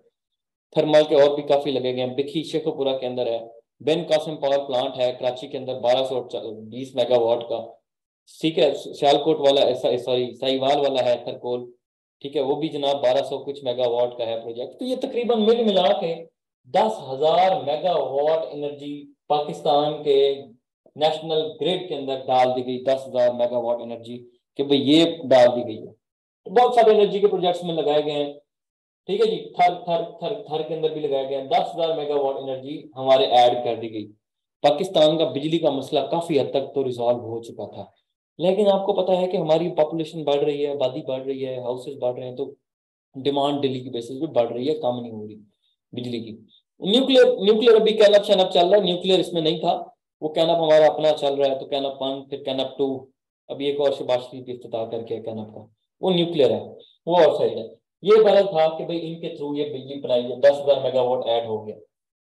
थर्मल के और भी काफी लगे गए हैं, बिखी शेखोपुरा के अंदर है, बेन कासिम पावर प्लांट है कराची के अंदर 1220 मेगावाट का, ठीक है। सियालकोट वाला ऐसा, सॉरी साहिवाल वाला है थरकोल, ठीक है, वो भी जनाब 1200 कुछ मेगावाट का है प्रोजेक्ट। तो ये तकरीबन मिल मिला के 10,000 मेगावाट एनर्जी पाकिस्तान के नेशनल ग्रिड के अंदर डाल दी गई। 10,000 मेगावाट एनर्जी कि भाई ये डाल दी गई है। तो बहुत सारे एनर्जी के प्रोजेक्ट्स में लगाए गए हैं, ठीक है जी। थर थर थर थर के अंदर भी लगाया गया। 10,000 मेगावाट एनर्जी हमारे ऐड कर दी गई। पाकिस्तान का बिजली का मसला काफी हद तक तो रिजॉल्व हो चुका था, लेकिन आपको पता है कि हमारी पॉपुलेशन बढ़ रही है, आबादी बढ़ रही है, हाउसेस बढ़ रहे हैं, तो डिमांड डेली की बेसिस पे बढ़ रही है, कम नहीं हो रही बिजली की। न्यूक्लियर न्यूक्लियर अभी कैनप शैनप चल रहा है, न्यूक्लियर इसमें नहीं था, वो कैनप हमारा अपना चल रहा है। तो कैनप 1, फिर कैनप 2, अभी एक और शबाज शरीफ इफ्तिताह करके कैनप का, वो न्यूक्लियर है, वो और साइड है। ये बरल था कि भाई इनके थ्रू ये बिजली बनाई है, 10,000 मेगावाट ऐड हो गया।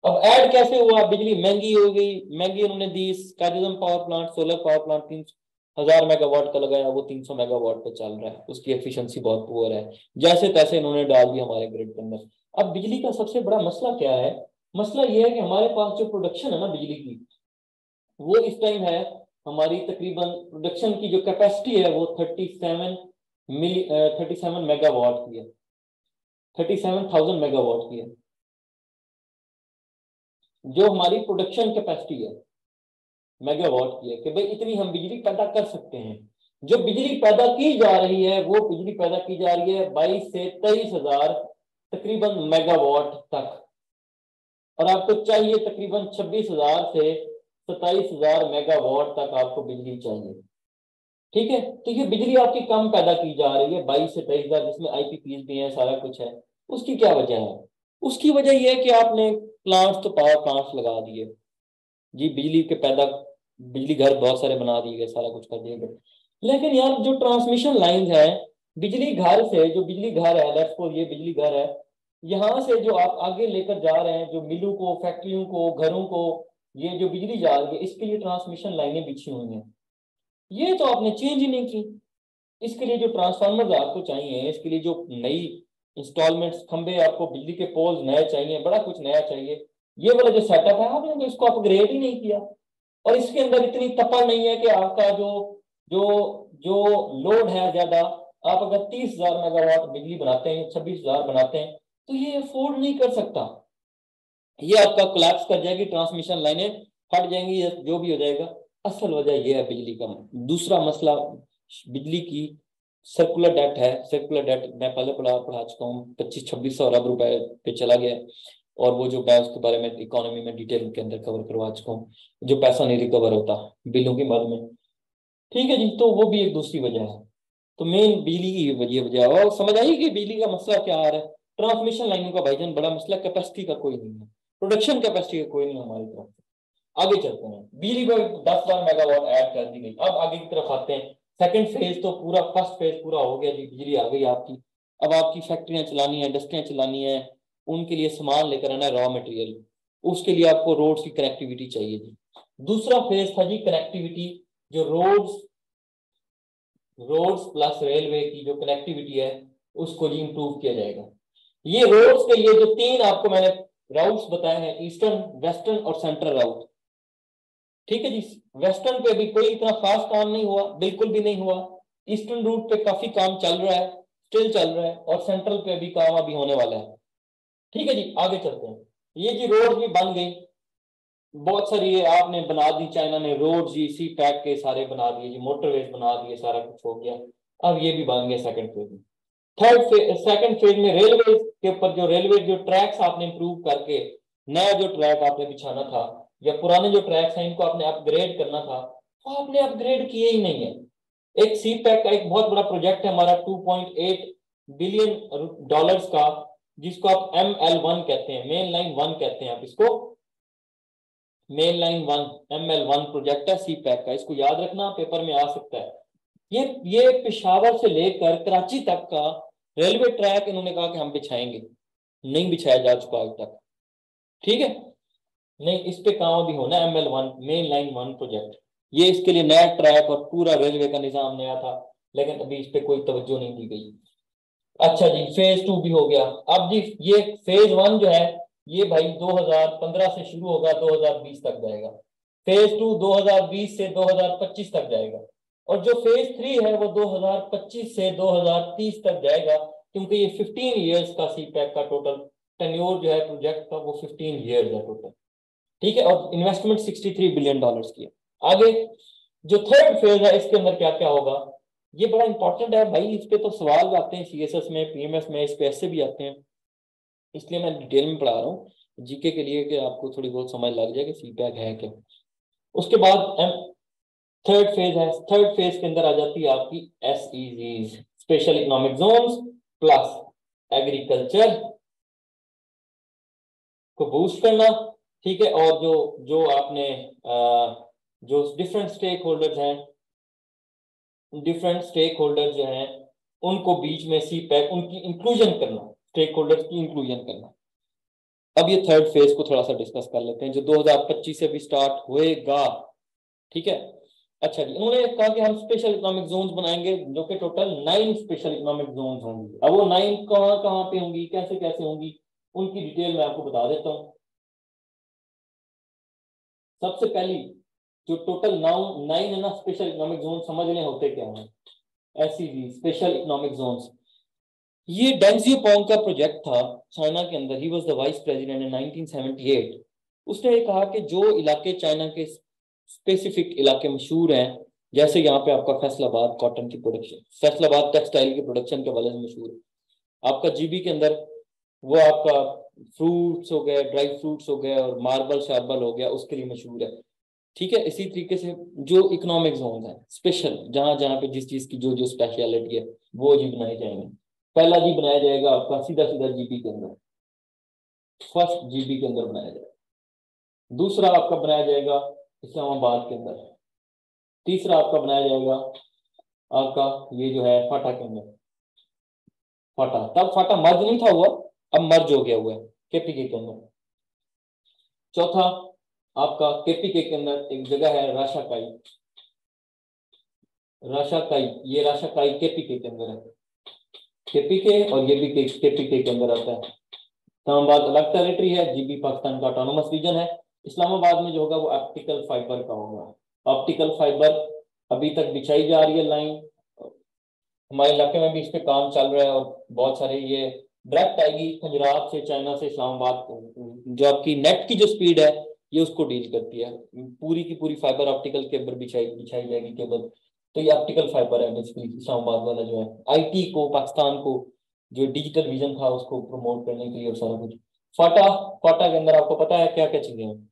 अब ऐड कैसे हुआ? बिजली महंगी हो गई, महंगी उन्होंने दी। काजिजम power plant, solar power plant 3,000 megawatt का लगाया, वो 300 मेगावाट पे चल रहा है, उसकी एफिशिएंसी बहुत पुअर है। जैसे तैसे इन्होंने डाल दी हमारे ग्रिड के अंदर। अब बिजली का सबसे बड़ा मसला क्या है? मसला ये है कि हमारे पास जो प्रोडक्शन है ना बिजली की, वो इस टाइम है, हमारी तकरीबन प्रोडक्शन की जो कैपेसिटी है वो 37 मेगावाट की है, 37,000 मेगावाट की है। जो हमारी प्रोडक्शन कैपेसिटी है मेगावाट की है कि भाई इतनी हम बिजली पैदा कर सकते हैं। जो बिजली पैदा की जा रही है वो बिजली पैदा की जा रही है 22 से 23,000 तकरीबन मेगावाट तक, और आपको चाहिए तकरीबन 26,000 से 27,000 मेगावाट तक आपको बिजली चाहिए। ठीक है, तो ये बिजली आपकी कम पैदा की जा रही है 22 से 23,000, जिसमें आईपीपीज भी है, सारा कुछ है। उसकी क्या वजह है? उसकी वजह यह है कि आपने प्लांट्स, तो पावर प्लांट्स लगा दिए जी, बिजली के पैदा, बिजली घर बहुत सारे बना दिए गए, सारा कुछ कर दिया गया। लेकिन यार जो ट्रांसमिशन लाइन है बिजली घर से, जो बिजली घर है, लेट्स सपोज ये बिजली घर है, यहाँ से जो आप आगे लेकर जा रहे हैं, जो मिलों को, फैक्ट्रियों को, घरों को, ये जो बिजली जा रही है, इसके लिए ट्रांसमिशन लाइनें बिछी हुई हैं। ये तो आपने चेंज ही नहीं की। इसके लिए जो ट्रांसफार्मर आपको चाहिए, इसके लिए जो नई इंस्टॉलमेंट्स, खंबे, आपको बिजली के पोल्स नए चाहिए, बड़ा कुछ नया चाहिए, ये वाला जो सेटअप है आपने तो इसको अपग्रेड ही नहीं किया। और इसके अंदर इतनी तपड़ नहीं है कि आपका जो जो जो लोड है ज्यादा, आप अगर 30,000 मेगावाट बिजली बनाते हैं, 26,000 बनाते हैं, तो ये अफोर्ड नहीं कर सकता। ये आपका कोलैप्स कर जाएगी, ट्रांसमिशन लाइनें फट जाएंगी, जो भी हो जाएगा। असल वजह यह है बिजली का। दूसरा मसला बिजली की सर्कुलर डेट है। सर्कुलर डेट मैं पहले पढ़ा चुका हूँ, 25-26 अरब रुपए पे चला गया, और वो जो मैं उसके बारे में इकोनॉमी में डिटेल के अंदर कवर करवा चुका हूँ, जो पैसा नहीं रिकवर होता बिलों की मद में। ठीक है जी, तो वो भी एक दूसरी वजह है। तो मेन बिजली की वजह है। और समझ आई कि बिजली का मसला क्या आ रहा है। ट्रांसमिशन लाइनों का भाईजान बड़ा मसला, कैपेसिटी का कोई नहीं है, प्रोडक्शन कैपेसिटी का कोई नहीं हमारी तरफ से। आगे चलते हैं, बिजली को 10,000 मेगावाट ऐड कर दी गई। अब आगे की तरफ आते हैं। सेकंड फेज तो पूरा, फर्स्ट फेज पूरा हो गया जी, बिजली आ गई आपकी। अब आपकी फैक्ट्रियां चलानी है, इंडस्ट्रियां चलानी है, उनके लिए सामान लेकर आना है, रॉ मटेरियल, उसके लिए आपको रोड्स की कनेक्टिविटी चाहिए जी। दूसरा फेज था जी कनेक्टिविटी, जो रोड्स प्लस रेलवे की जो कनेक्टिविटी है उसको जी इंप्रूव किया जाएगा। ये रोड्स के लिए जो तीन आपको मैंने राउट्स बताए हैं, ईस्टर्न, वेस्टर्न और सेंट्रल राउट। ठीक है जी, वेस्टर्न पे अभी कोई इतना खास काम नहीं हुआ, बिल्कुल भी नहीं हुआ। ईस्टर्न रूट पे काफी काम चल रहा है, स्टिल चल रहा है, और सेंट्रल पे भी काम अभी होने वाला है। ठीक है जी, आगे चलते हैं। ये जी रोड भी बन गई बहुत सारी, ये आपने बना दी, चाइना ने रोड जी सी पैक के सारे बना दिए जी, मोटरवेज बना दिए, सारा कुछ हो गया। अब ये भी बन गया सेकंड फेज में। सेकंड फेज में रेलवे के ऊपर, जो रेलवे जो ट्रैक्स आपने इंप्रूव करके, नया जो ट्रैक आपने बिछाना था, या पुराने जो ट्रैक्स हैं इनको आपने अपग्रेड करना था, वो आपने अपग्रेड किए ही नहीं है। एक सी पैक का एक बहुत बड़ा प्रोजेक्ट है हमारा, 2.8 बिलियन डॉलर्स का, जिसको आप ML1 कहते हैं, मेन लाइन 1 कहते हैं आप इसको, मेन लाइन 1, ML1 प्रोजेक्ट है सी पैक का, इसको याद रखना, पेपर में आ सकता है। ये पेशावर से लेकर कराची तक का रेलवे ट्रैक इन्होंने कहा कि हम बिछाएंगे, नहीं बिछाया जा चुका आज तक। ठीक है, नहीं, इस पे काम भी होना, ML1 मेन लाइन 1 प्रोजेक्ट। ये इसके लिए नया ट्रैक और पूरा रेलवे का निजाम नया था, लेकिन अभी इस पे कोई तवज्जो नहीं दी गई। अच्छा जी, फेज 2 भी हो गया। अब जी ये फेज 1 जो है, ये भाई 2015 से शुरू होगा, 2020 तक जाएगा। फेज 2 2020 से 2025 तक जाएगा, और जो फेज 3 है वो 2025 से 2030 तक जाएगा, क्योंकि ये 15 ईयर्स का सी पैक का टोटल टेन्योर जो है प्रोजेक्ट का, वो 15 ईयर्स है टोटल। ठीक है, और इन्वेस्टमेंट 63 बिलियन डॉलर्स की है। आगे जो थर्ड फेज है, इसके अंदर क्या क्या होगा, ये बड़ा इंपॉर्टेंट है भाई, इस पे तो सवाल आते हैं CSS में, PMS में, इस पे ऐसे भी आते हैं, इसलिए मैं डिटेल में पढ़ा रहा हूँ जीके के लिए, कि आपको थोड़ी बहुत समझ लग जाए कि सीपैक है क्या। उसके बाद थर्ड फेज है। थर्ड फेज के अंदर आ जाती है आपकी SEZs, special economic zones plus agriculture को बूस्ट करना। ठीक है, और जो जो आपने जो डिफरेंट स्टेक होल्डर्स हैं, डिफरेंट स्टेक होल्डर्स जो हैं उनको बीच में सी पैक, उनकी इंक्लूजन करना, स्टेक होल्डर्स की इंक्लूजन करना। अब ये थर्ड फेज को थोड़ा सा डिस्कस कर लेते हैं, जो 2025 से भी स्टार्ट होएगा। ठीक है, अच्छा जी, उन्होंने कहा कि हम स्पेशल इकोनॉमिक जोन्स बनाएंगे, जो कि टोटल 9 स्पेशल इकोनॉमिक जोन्स होंगी। अब वो 9 कहाँ कहाँ पे होंगी, कैसे कैसे होंगी, उनकी डिटेल मैं आपको बता देता हूँ। सबसे पहली जो टोटल 9 है ना स्पेशल इकोनॉमिक जोन, समझने होते क्या है। SEZ, स्पेशल इकोनॉमिक जोन्स, ये डेंग जियाओपोंग का प्रोजेक्ट था चाइना के अंदर। He was the vice president in 1978। उसने ये कहा कि जो इलाके चाइना के स्पेसिफिक इलाके मशहूर हैं, जैसे यहाँ पे आपका फैसलाबाद कॉटन की प्रोडक्शन, फैसलाबाद टेक्सटाइल की प्रोडक्शन के वजह से मशहूर है। आपका जीबी के अंदर वो आपका फ्रूट्स हो गए, ड्राई फ्रूट्स हो गए और मार्बल शार्बल हो गया, उसके लिए मशहूर है। ठीक है, इसी तरीके से जो इकोनॉमिक जोन है स्पेशल, जहां जहां पे जिस चीज की जो जो स्पेशलिटी है वो जी बनाए जाएंगे। पहला जी बनाया जाएगा आपका सीधा सीधा जीबी के अंदर, फर्स्ट जीबी के अंदर बनाया जाएगा। दूसरा आपका बनाया जाएगा इस्लामाबाद के अंदर। तीसरा आपका बनाया जाएगा आपका ये जो है फाटा के अंदर। फाटा, तब फाटा मर्ज नहीं था हुआ, अब मर्ज हो गया हुआ है केपीके के अंदर। चौथा आपका केपीके के अंदर एक जगह है राशाकाई। राशाकाई, ये राशाकाई केपीके के अंदर है। केपीके और ये भी केपीके के अंदर आता है। इस्लामाबाद अलग टेरिटरी है, जीबी पाकिस्तान का ऑटोनोमस रीजन है। इस्लामाबाद में जो होगा वो ऑप्टिकल फाइबर का होगा। ऑप्टिकल फाइबर अभी तक बिछाई जा रही है लाइन, हमारे इलाके में भी इस पे काम चल रहा है और बहुत सारे ये डायरेक्ट आएगी पंजाब से, चाइना से इस्लामाबाद, जो आपकी नेट की जो स्पीड है ये उसको डील करती है। पूरी की पूरी फाइबर ऑप्टिकल केबल बिछाई बिछाई जाएगी केबल। तो ये ऑप्टिकल फाइबर है बेसिकली इस्लामाबाद वाला जो है, आईटी को, पाकिस्तान को जो डिजिटल विजन था उसको प्रमोट करने के लिए और सारा कुछ। फाटा, फाटा के अंदर आपको पता है क्या क्या चीजें हैं,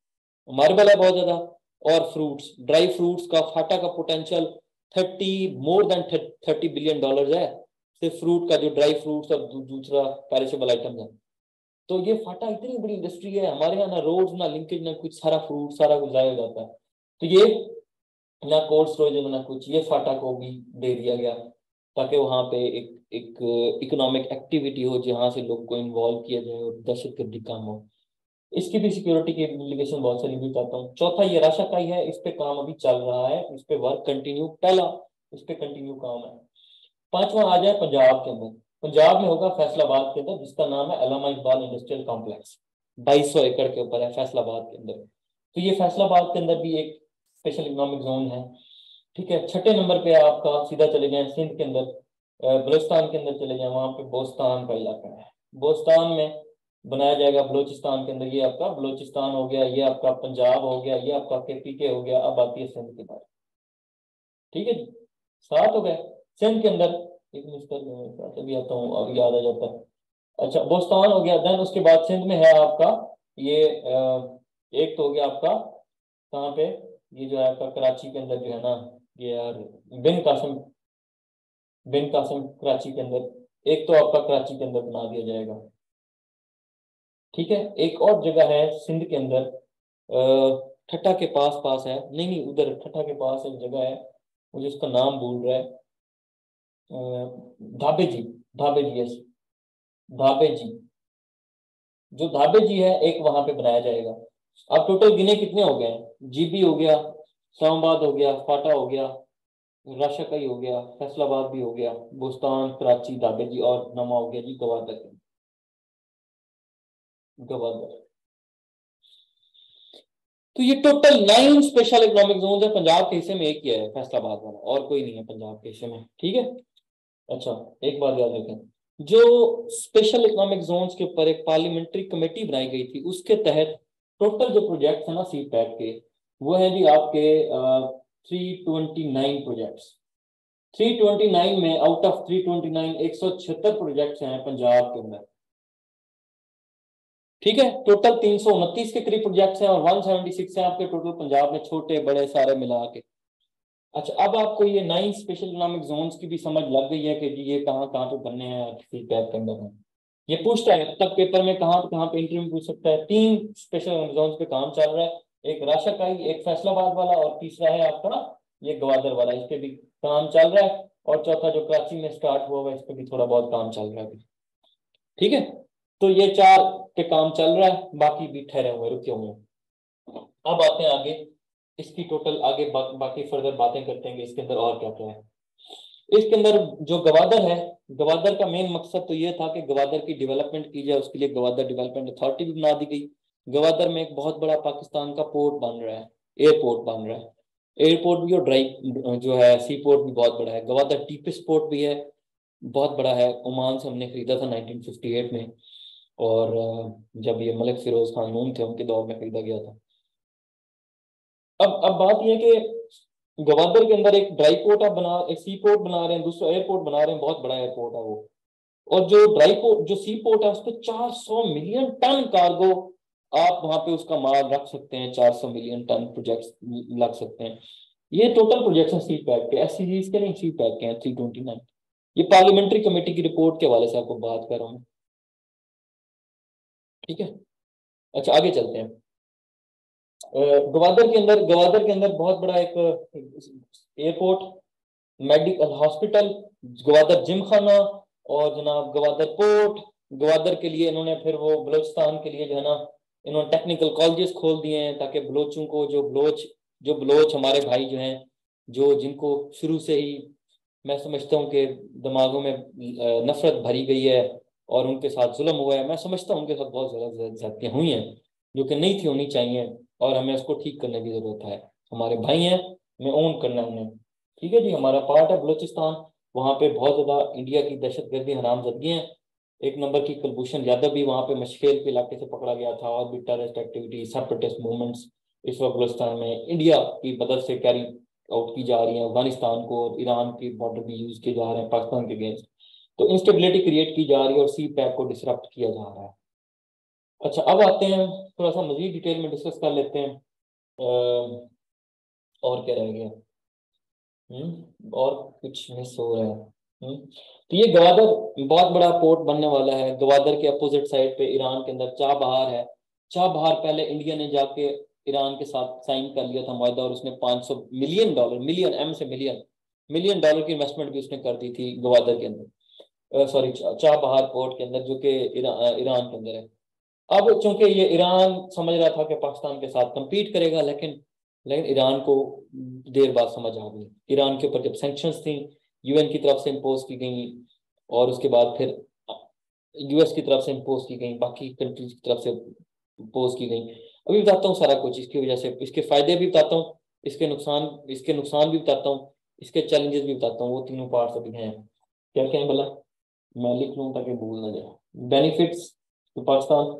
मार्बल है बहुत ज्यादा, और फ्रूट्स, ड्राई फ्रूट्स का फाटा का पोटेंशियल 30 बिलियन डॉलर है सिर्फ फ्रूट का, जो ड्राई फ्रूट्स और दूसरा पेरिशेबल आइटम है। तो ये फाटा इतनी बड़ी इंडस्ट्री है हमारे यहाँ, ना रोड्स ना लिंकेज ना कुछ, सारा फ्रूट सारा कुछ जाया जाता है। तो ये ना कोल्ड स्टोरेज ना कुछ, ये फाटा को भी दे दिया गया ताकि वहाँ पे एक एक इकोनॉमिक एक्टिविटी हो जहाँ से लोग को इन्वॉल्व किया जाए और दहशतगर्दी काम हो। इसकी भी सिक्योरिटी की एप्लीकेशन बहुत सारी भी चाहता हूँ। चौथा ये राशाकाई है, इस पे काम अभी चल रहा है, इस पे वर्क कंटिन्यू, पहला इस पे कंटिन्यू काम है। पांचवा आ जाए पंजाब के अंदर। पंजाब में होगा फैसलाबाद के अंदर, जिसका नाम है अल्लामा इकबाल इंडस्ट्रियल कॉम्प्लेक्स। 2200 एकड़ के ऊपर है फैसलाबाद के अंदर। तो ये फैसलाबाद के अंदर भी एक स्पेशल इकोनॉमिक जोन है। ठीक है, छठे नंबर पे आपका सीधा चले जाए सिंध के अंदर, बलूचिस्तान के अंदर चले जाए, वहां पे बोस्तान का इलाका है। बोस्तान में बनाया जाएगा बलूचिस्तान के अंदर। ये आपका बलूचिस्तान हो गया, ये आपका पंजाब हो गया, ये आपका केपीके हो गया। अब आती है सिंध के बारे। ठीक है जी, 7 हो गए। सिंध के अंदर एक मिनट अभी आता हूँ, अब याद आ जाता है। अच्छा, बोस्तान हो गया, देन उसके बाद सिंध में है आपका ये एक तो हो गया आपका कहाँ पे, ये जो है आपका कराची के अंदर जो है ना, ये यार बिन कासिम, बिन कासिम कराची के अंदर। एक तो आपका कराची के अंदर बना दिया जाएगा। ठीक है, एक और जगह है सिंध के अंदर, ठट्टा के पास पास है, नहीं नहीं उधर ठट्टा के पास एक जगह है, मुझे उसका नाम भूल रहा है, धाबे जी, धाबे जी, यस, धाबे जी। जो धाबे जी है एक वहां पे बनाया जाएगा। अब टोटल गिने कितने हो गए हैं, जीबी हो गया, इस्लामाबाद हो गया, फाटा हो गया, राशाकाई हो गया, फैसलाबाद भी हो गया, बोस्तान, कराची, धाबे जी, और नमा हो गया जी गवादर। गवादर। तो ये टोटल 9 स्पेशल इकोनॉमिक जोन है। पंजाब के हिस्से में एक ही है फैसलाबाद वाला, और कोई नहीं है पंजाब के हिस्से में। ठीक है, अच्छा एक बात याद रखें, जो स्पेशल इकोनॉमिक जोन्स के ऊपर एक पार्लियामेंट्री कमेटी बनाई गई थी, उसके तहत टोटल जो प्रोजेक्ट है ना सी पैक के, वो है जी आपके 329 प्रोजेक्ट्स। 329 में आउट ऑफ 329 176 प्रोजेक्ट्स हैं पंजाब के अंदर। ठीक है, टोटल 329 के करीब प्रोजेक्ट्स हैं और 176 हैं आपके टोटल पंजाब में, छोटे बड़े सारे मिला के। अच्छा, अब आपको ये 9 स्पेशल इकोनॉमिक जोन्स की भी समझ लग गई है कि जी ये कहाँ कहाँ पे बनने हैं, किसी टैब के अंदर है। ये पूछता है तब पेपर में कहाँ पे इंटरव्यू पूछ सकता है। 3 स्पेशल जोन्स पे काम चल रहा है, एक राशाकाई, एक फैसलाबाद वाला, और तीसरा है आपका ये गवादर वाला, इस पे भी काम चल रहा है। और चौथा जो कराची में स्टार्ट हुआ है, इस पे भी थोड़ा बहुत काम चल रहा है अभी। ठीक है, तो ये 4 पे काम चल रहा है, बाकी भी ठहरे हुए, रुके हुए हैं। अब आते हैं आगे, इसकी टोटल आगे बाकी फर्दर बातें करते हैं इसके अंदर और क्या क्या है। इसके अंदर जो गवादर है, गवादर का मेन मकसद तो ये था कि गवादर की डेवलपमेंट की जाए, उसके लिए गवादर डेवलपमेंट अथॉरिटी भी बना दी गई। गवादर में एक बहुत बड़ा पाकिस्तान का पोर्ट बन रहा है, एयरपोर्ट बन रहा है, एयरपोर्ट भी और ड्राइव जो है सी पोर्ट भी बहुत बड़ा है। गवादर डीपेस्ट पोर्ट भी है, बहुत बड़ा है, ओमान से हमने खरीदा था 1958 में। और जब ये मलिक फिरोज खान नून थे उनके दौर में खरीदा गया था। अब बात यह है कि गवादर के अंदर एक ड्राई पोर्ट आप बना, एक सी पोर्ट बना रहे हैं, दूसरा एयरपोर्ट बना रहे हैं, बहुत बड़ा एयरपोर्ट है वो। और जो ड्राई पोर्ट, जो सी पोर्ट है, उस पर 400 मिलियन टन कार्गो आप वहां पे उसका माल रख सकते हैं। 400 मिलियन टन प्रोजेक्ट लग सकते हैं। ये टोटल प्रोजेक्शन सी पैक के, एससीजीज के नहीं, सी पैक के हैं 329। ये पार्लियामेंट्री कमेटी की रिपोर्ट के हवाले से आपको बात कर रहा हूँ, ठीक है। अच्छा आगे चलते हैं। गवादर के अंदर बहुत बड़ा एक airport, medical hospital, Gwadar gym खाना, और जनाब गवादर पोर्ट। गवादर के लिए इन्होंने फिर वो बलोचिस्तान के लिए जो है ना, इन्होंने टेक्निकल कॉलेजेस खोल दिए हैं ताकि बलोचों को, जो बलोच हमारे भाई जो हैं, जो जिनको शुरू से ही मैं समझता हूँ कि दिमागों में नफरत भरी गई है और उनके साथ जुल्म हुआ है। मैं समझता हूँ उनके साथ बहुत ज़्यादा ज्यादतियाँ हुई हैं जो कि नहीं थी होनी चाहिए, और हमें उसको ठीक करने की ज़रूरत है। हमारे भाई हैं, हमें ओन करना है उन्हें, ठीक है जी। हमारा पार्ट है बलूचिस्तान, वहाँ पे बहुत ज़्यादा इंडिया की दहशतगर्दी हरामजदगी हैं। एक नंबर की कुलभूषण यादव भी वहाँ पे मशकेल के इलाके से पकड़ा गया था, और भी टेररिस्ट एक्टिविटी, सेपरेटिस्ट मूवमेंट्स इस वक्त बलूचिस्तान में इंडिया की मदद से कैरी आउट की जा रही है। अफगानिस्तान को और ईरान के बॉर्डर भी यूज किए जा रहे हैं पाकिस्तान के अगेंस्ट। तो इंस्टेबिलिटी क्रिएट की जा रही है और सी पैक को डिसरप्ट किया जा रहा है। अच्छा अब आते हैं, थोड़ा सा मजीद डिटेल में डिस्कस कर लेते हैं। और क्या रह गया? और कुछ मिस हो रहा है? तो ये गवादर बहुत बड़ा पोर्ट बनने वाला है। गवादर के अपोजिट साइड पे ईरान के अंदर चाबहार है। चाबहार पहले इंडिया ने जाके ईरान के साथ साइन कर लिया था मुआहदा, और उसने 500 मिलियन डॉलर, मिलियन एम से मिलियन, मिलियन डॉलर की इन्वेस्टमेंट भी उसने कर दी थी गवादर के अंदर, सॉरी चाबहार पोर्ट के अंदर, जो कि ईरान के अंदर है। अब चूंकि ये ईरान समझ रहा था कि पाकिस्तान के साथ compete करेगा, लेकिन लेकिन ईरान को देर बाद समझ आ गई। ईरान के ऊपर जब सैंक्शंस थी यूएन की तरफ से इम्पोज की गई, और उसके बाद फिर यूएस की तरफ से इम्पोज की गई, बाकी कंट्रीज की तरफ से इम्पोज की गई। अभी बताता हूँ सारा कुछ इसकी वजह से, इसके फायदे भी बताता हूँ, इसके नुकसान भी बताता हूँ, इसके चैलेंजेस भी बताता हूँ। वो तीनों पार्ट्स अभी हैं। क्या क्या है भला, मैं लिख लूँ ताकि भूल ना जाए। बेनिफिट्स तो पाकिस्तान,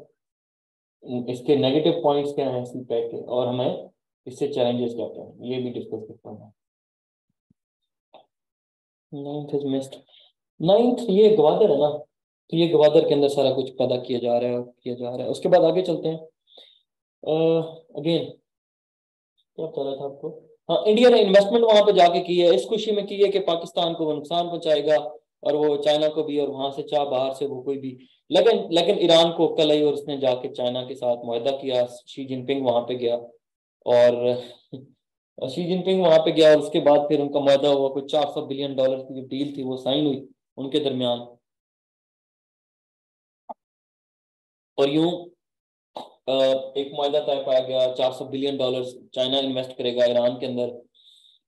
इसके नेगेटिव पॉइंट्स क्या हैं सी पैक के, और हमें इससे चैलेंजेस क्या क्या हैं, ये भी डिस्कस करता हूँ। Ninth is missed. नाइन्थ ये गवादर है ना, तो ये गवादर के अंदर सारा कुछ पैदा किया जा रहा है। उसके बाद आगे चलते हैं। अगेन क्या बता रहा था आपको? हाँ, इंडिया ने इन्वेस्टमेंट वहां पे जाके की है, इस खुशी में की है कि पाकिस्तान को वो नुकसान पहुंचाएगा, और वो चाइना को भी, और वहां से चाह बाहर से वो कोई भी। लेकिन लेकिन ईरान को अक्ल आई और उसने जाके चाइना के साथ मुआहदा किया। शी जिनपिंग वहां पे गया, और शी जिनपिंग वहां पे गया, और उसके बाद फिर उनका मुआहदा हुआ। कुछ 400 बिलियन डॉलर की जो डील थी वो साइन हुई उनके दरमियान। और यूं एक मुआहदा तय पाया गया, 400 बिलियन डॉलर चाइना इन्वेस्ट करेगा ईरान के अंदर।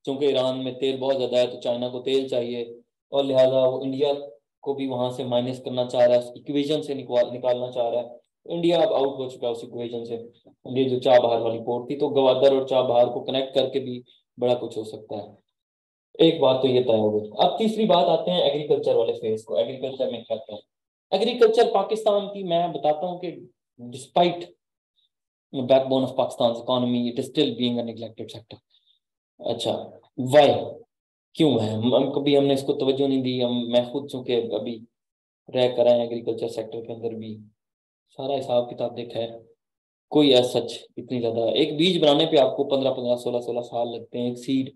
क्योंकि ईरान में तेल बहुत ज्यादा है, तो चाइना को तेल चाहिए, और लिहाजा वो इंडिया को भी वहां से माइनस करना चाह रहा है, इक्वेशन से निकालना चाह रहा है। इंडिया अब आउट हो चुका है उस इक्वेशन से। ये जो चाबहार वाली पोर्ट थी, तो गवादर और चाबहार को कनेक्ट करके भी बड़ा कुछ हो सकता है। एक बात तो ये तय हो गई। अब तीसरी बात आते हैं एग्रीकल्चर वाले फेज को। एग्रीकल्चर में क्या क्या है? एग्रीकल्चर पाकिस्तान की, मैं बताता हूँ कि despite backbone of Pakistan economy, it is still being a neglected sector. अच्छा, वाई, क्यों है? हम कभी हमने इसको तवज्जो नहीं दी। हम, मैं खुद चूंकि अभी रह कर आए एग्रीकल्चर सेक्टर के अंदर भी, सारा हिसाब किताब देखा है। कोई ऐसा सच इतनी ज्यादा, एक बीज बनाने पे आपको 15-15, 16-16 साल लगते हैं। एक सीड,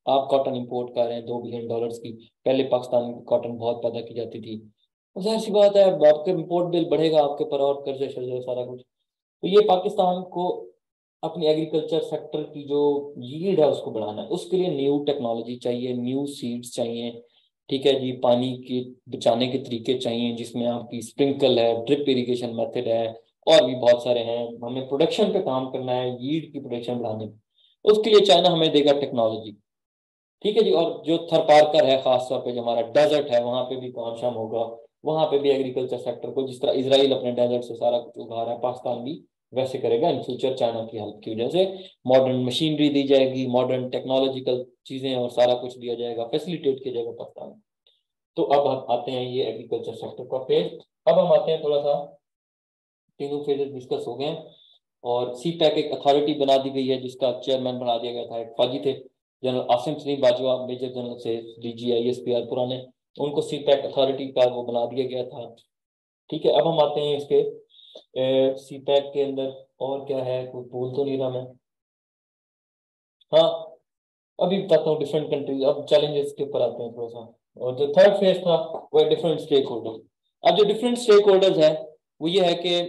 आप कॉटन इंपोर्ट कर रहे हैं 2 बिलियन डॉलर्स की। पहले पाकिस्तान में कॉटन बहुत पैदा की जाती थी, और जाहिर सी बात है आपका इंपोर्ट बिल बढ़ेगा आपके पर, और कर्जे शर्जे सारा कुछ। तो ये पाकिस्तान को अपनी एग्रीकल्चर सेक्टर की जो यील्ड है उसको बढ़ाना है। उसके लिए न्यू टेक्नोलॉजी चाहिए, न्यू सीड्स चाहिए, ठीक है जी। पानी के बचाने के तरीके चाहिए, जिसमें आपकी स्प्रिंकल है, ड्रिप इरिगेशन मेथड है, और भी बहुत सारे हैं। हमें प्रोडक्शन पे काम करना है, यील्ड की प्रोडक्शन बढ़ाने में। उसके लिए चाइना हमें देगा टेक्नोलॉजी, ठीक है जी। और जो थरपारकर है, खासतौर पे जो हमारा डेजर्ट है, वहां पे भी काम शाम होगा। वहां पे भी एग्रीकल्चर सेक्टर को, जिस तरह इसराइल अपने डेजर्ट से सारा कुछ उगा रहा है, पाकिस्तान भी वैसे करेगा इन फ्यूचर, चाइना की हेल्प की वजह से। मॉडर्न मशीनरी दी जाएगी, मॉडर्न टेक्नोलॉजिकल चीजें और सारा कुछ दिया जाएगा, फैसिलिटेट किया जाएगा पाकिस्तान में। तो अब हम आते हैं ये एग्रीकल्चर सेक्टर का फेज। अब हम आते हैं थोड़ा सा तीनों फेजेस डिस्कस हो गए हैं। और सी पैक एक अथॉरिटी बना दी गई है जिसका चेयरमैन बना दिया गया था, एक फौजी थे general Asim Saleem Bajwa, major general से DGISPR पुराने, उनको सी पैक अथॉरिटी का वो बना दिया गया था। ठीक है, अब हम आते हैं इसके सी पैक के अंदर और क्या है, कोई भूल तो नहीं रहा मैं? हाँ, अभी बताता हूँ डिफरेंट कंट्रीज। अब चैलेंजेस के ऊपर आते हैं थोड़ा सा। और जो थर्ड फेज था वो है डिफरेंट स्टेक होल्डर्स। अब जो डिफरेंट स्टेक होल्डर्स है वो ये है कि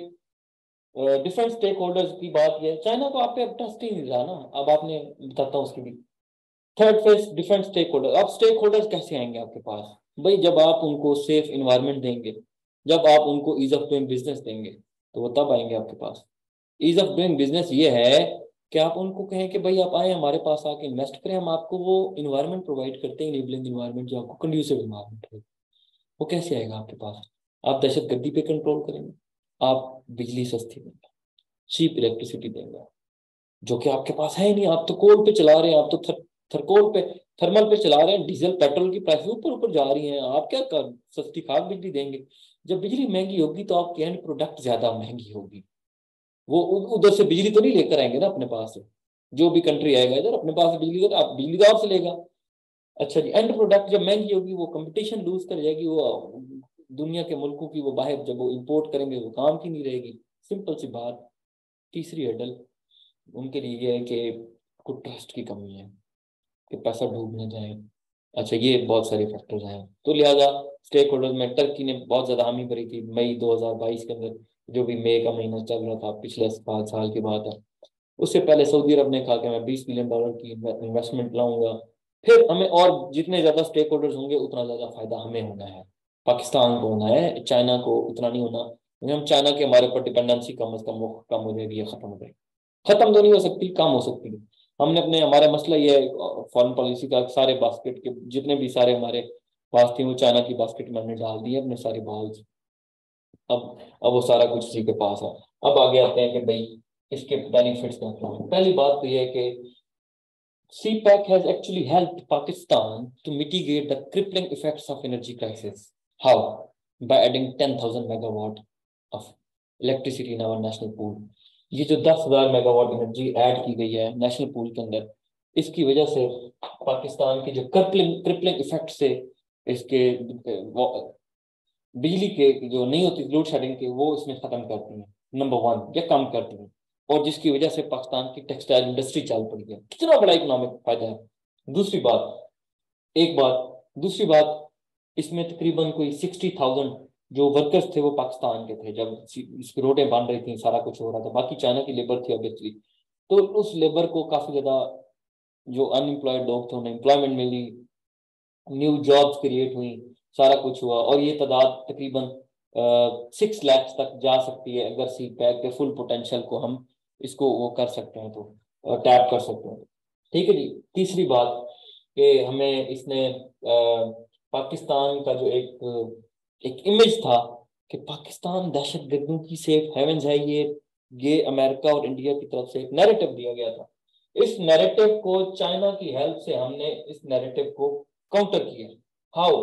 डिफरेंट स्टेक होल्डर्स की बात ये, चाइना को आप पे ट्रस्ट ही नहीं रहा ना, अब आपने बताता हूँ उसकी भी। Third phase different stakeholder. अब स्टेक होल्डर्स कैसे आएंगे आपके पास? भाई जब आप उनको सेफ इन्वायरमेंट देंगे, जब आप उनको ईज ऑफ डूइंग बिजनेस देंगे, तो वो तब आएंगे आपके पास। ईज ऑफ डूइंग बिजनेस ये है कि आप उनको कहें कि भाई आप आए हमारे पास आके इन्वेस्ट करें, हम आपको वो इन्वायरमेंट प्रोवाइड करते हैं, इनेबलिंग इन्वायरमेंट जो आपको कंड्यूसिव इन्वायरमेंट है। वो कैसे आएगा आपके पास? आप दहशतगर्दी पे कंट्रोल करेंगे, आप बिजली सस्ती देंगे, चीप इलेक्ट्रिसिटी देंगे, जो कि आपके पास है ही नहीं। आप तो कोल पे चला रहे हैं, आप तो थर्कोल पे, थर्मल पे चला रहे हैं, डीजल पेट्रोल की प्राइस ऊपर ऊपर जा रही हैं। आप क्या कर सस्ती खाद बिजली देंगे? जब बिजली महंगी होगी तो आपकी एंड प्रोडक्ट ज्यादा महंगी होगी। वो उधर से बिजली तो नहीं लेकर आएंगे ना अपने पास से, जो भी कंट्री आएगा इधर अपने पास से बिजली तो आप बिजली तो आपसे लेगा। अच्छा जी, एंड प्रोडक्ट जब महंगी होगी वो कंपटीशन लूज कर जाएगी, वो दुनिया के मुल्कों की वो बाहर जब वो इंपोर्ट करेंगे वो काम की नहीं रहेगी। सिंपल सी बात। तीसरी हर्डल उनके लिए ये है कि कुछ ट्रस्ट की कमी है कि पैसा डूब न जाए। अच्छा, ये बहुत सारे फैक्टर्स हैं, तो लिहाजा स्टेक होल्डर में टर्की ने बहुत ज्यादा हामी भरी थी मई 2022 के अंदर, जो भी मई का महीना चल रहा था, पिछले 5 साल की बात है। उससे पहले सऊदी अरब ने कहा कि मैं $20 बिलियन की इन्वेस्टमेंट लाऊंगा। फिर हमें और जितने ज्यादा स्टेक होल्डर्स होंगे उतना ज्यादा फायदा हमें होना है, पाकिस्तान को होना है, चाइना को उतना नहीं होना, क्योंकि हम चाइना के हमारे ऊपर डिपेंडेंसी कम अज कम वो कम हो जाएगी या खत्म हो जाएगी। खत्म तो नहीं हो सकती, कम हो सकती है। हमने अपने, हमारा मसला ये है फॉरेन पॉलिसी का, सारे बास्केट के जितने भी सारे हमारे पास थी वो चाइना की बास्केट में हमने डाल दिए अपने सारे बॉल्स। अब वो सारा कुछ उसी के पास है। अब आगे आते हैं कि भाई इसके बेनिफिट्स क्या क्या हैं। पहली बात तो ये है कि CPEC has actually helped Pakistan to mitigate the crippling effects of energy crisis. How? By adding 10,000 megawatt of electricity in our national pool. ये जो 10,000 मेगावाट एनर्जी ऐड की गई है नेशनल पूल के अंदर, इसकी वजह से पाकिस्तान के जो क्रिपलिंग इफेक्ट से इसके बिजली के जो नहीं होती लोड शेडिंग के, वो इसमें खत्म करती हैं, नंबर वन, या कम करती हैं। और जिसकी वजह से पाकिस्तान की टेक्सटाइल इंडस्ट्री चल पड़ी है, कितना बड़ा इकोनॉमिक फायदा है। दूसरी बात, एक बात, दूसरी बात, इसमें तकरीबन कोई 60,000 जो वर्कर्स थे वो पाकिस्तान के थे जब इसकी रोडें बन रही थी, सारा कुछ हो रहा था। बाकी चाइना की लेबर थी ऑब्वियसली, तो उस लेबर को काफी ज्यादा, जो अनएम्प्लॉयड लोग थे उन्हें एम्प्लॉयमेंट मिली, न्यू जॉब्स क्रिएट हुई, सारा कुछ हुआ। और ये तादाद तकरीबन 6 लाख तक जा सकती है अगर CPEC के फुल पोटेंशियल को हम इसको वो कर सकते हैं, तो टैप कर सकते हैं। ठीक है जी। तीसरी बात कि हमें इसने पाकिस्तान का जो एक एक इमेज था कि पाकिस्तान दहशतगर्दों की सेफ हेवन्स है, ये अमेरिका और इंडिया की तरफ से एक नैरेटिव दिया गया था। इस नैरेटिव को चाइना की हेल्प से हमने इस नैरेटिव को काउंटर किया। हाउ?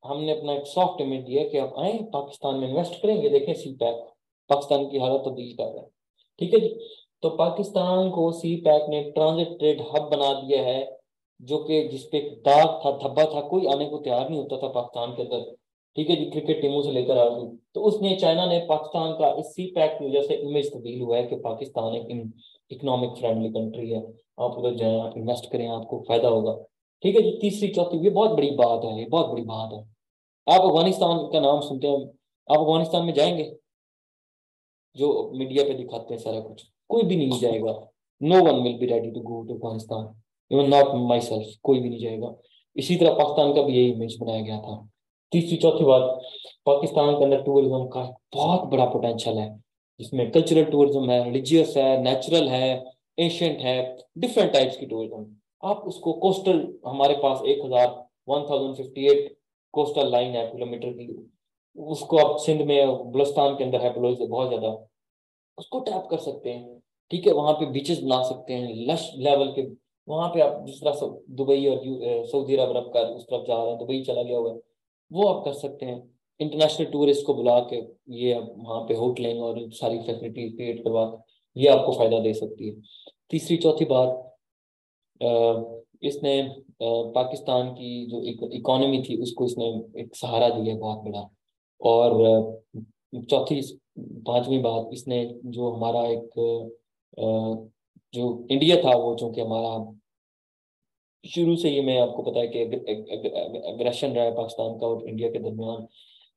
हमने अपना एक सॉफ्ट इमेज दिया कि आप आए पाकिस्तान में इन्वेस्ट करेंगे, देखें CPEC पाकिस्तान की हालत तब्दील कर रहा है। ठीक है जी। तो पाकिस्तान को CPEC ने ट्रांजिट ट्रेड हब बना दिया है, जो कि जिसपे दाग था, धब्बा था, कोई आने को तैयार नहीं होता था पाकिस्तान के अंदर। ठीक है जी, क्रिकेट टीमों से लेकर आ गई, तो उसने, चाइना ने पाकिस्तान का इस CPEC की वजह से इमेज तब्दील हुआ है कि पाकिस्तान एक इकोनॉमिक फ्रेंडली कंट्री है, आप उधर जाएं, आप इन्वेस्ट करें, आपको फायदा होगा। ठीक है जी। तीसरी चौथी, ये बहुत बड़ी बात है, ये बहुत बड़ी बात है। आप अफगानिस्तान का नाम सुनते हैं, आप अफगानिस्तान में जाएंगे? जो मीडिया पे दिखाते हैं सारा कुछ, कोई भी नहीं जाएगा। No one will be ready to go to Afghanistan, even not myself, कोई भी नहीं जाएगा। इसी तरह पाकिस्तान का भी यही इमेज बनाया गया था। तीसरी चौथी बात, पाकिस्तान के अंदर टूरिज्म का बहुत बड़ा पोटेंशियल है, जिसमें कल्चरल टूरिज्म है, रिलीजियस है, नेचुरल है, एशियंट है, डिफरेंट टाइप्स की टूरिज्म। आप उसको कोस्टल, हमारे पास 1058 कोस्टल लाइन है किलोमीटर की, उसको आप सिंध में बलुचिस्तान के अंदर है बहुत ज्यादा, उसको टैप कर सकते हैं। ठीक है, वहां पे बीचेस बना सकते हैं लश लेवल के। वहां पे आप जिस तरह दुबई और सऊदी अरब का उस तरफ जा रहे हैं, दुबई चला गया हुआ है, वो आप कर सकते हैं। इंटरनेशनल टूरिस्ट को बुला के ये अब वहाँ पे होटलिंग और सारी फैसिलिटी क्रिएट करवा के ये आपको फायदा दे सकती है। तीसरी चौथी बात, इसने पाकिस्तान की जो इकोनॉमी थी उसको इसने एक सहारा दिया बहुत बड़ा। और चौथी पांचवी बात, इसने जो हमारा एक जो इंडिया था वो चूंकि हमारा शुरू से, ये मैं आपको पता है कि अग्रेशन रहा है पाकिस्तान का और इंडिया के दरमियान,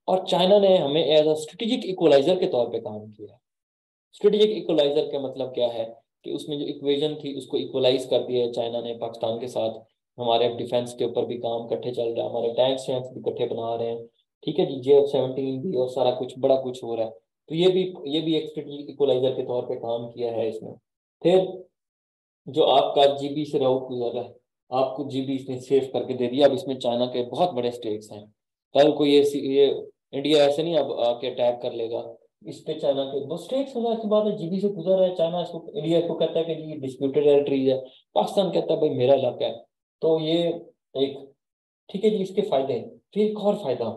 और चाइना ने हमें एज अ स्ट्रेटेजिक इक्वलाइजर के तौर पे काम किया है। स्ट्रेटेजिक इक्वलाइजर का मतलब क्या है कि उसमें जो इक्वेशन थी उसको इक्वलाइज कर दिया है चाइना ने पाकिस्तान के साथ। हमारे अब डिफेंस के ऊपर भी काम इकट्ठे चल रहा है, हमारे टैंक शैंक्स भी इकट्ठे बना रहे हैं, ठीक है जी, JF-17 भी, और सारा कुछ बड़ा कुछ हो रहा है। तो ये भी एक स्ट्रेटेजिक इक्वलाइजर के तौर पे काम किया है इसने। फिर जो आपका जीबी से राउट गुजर रहा है, आपको जीबी इसने सेव करके दे दिया। अब इसमें चाइना के बहुत बड़े स्टेक्स हैं। कल को ये इंडिया ऐसे नहीं अब आके अटैक कर लेगा, इस पे चाइना के बहुत स्टेक्स होगा की बात है। जीबी से गुजर रहा है चाइना, इसको इंडिया को कहता है कि जी डिस्प्यूटेड टेरिटरीज है, पाकिस्तान कहता है भाई मेरा इलाका है। तो ये एक, ठीक है जी, इसके फायदे हैं। फिर एक और फायदा,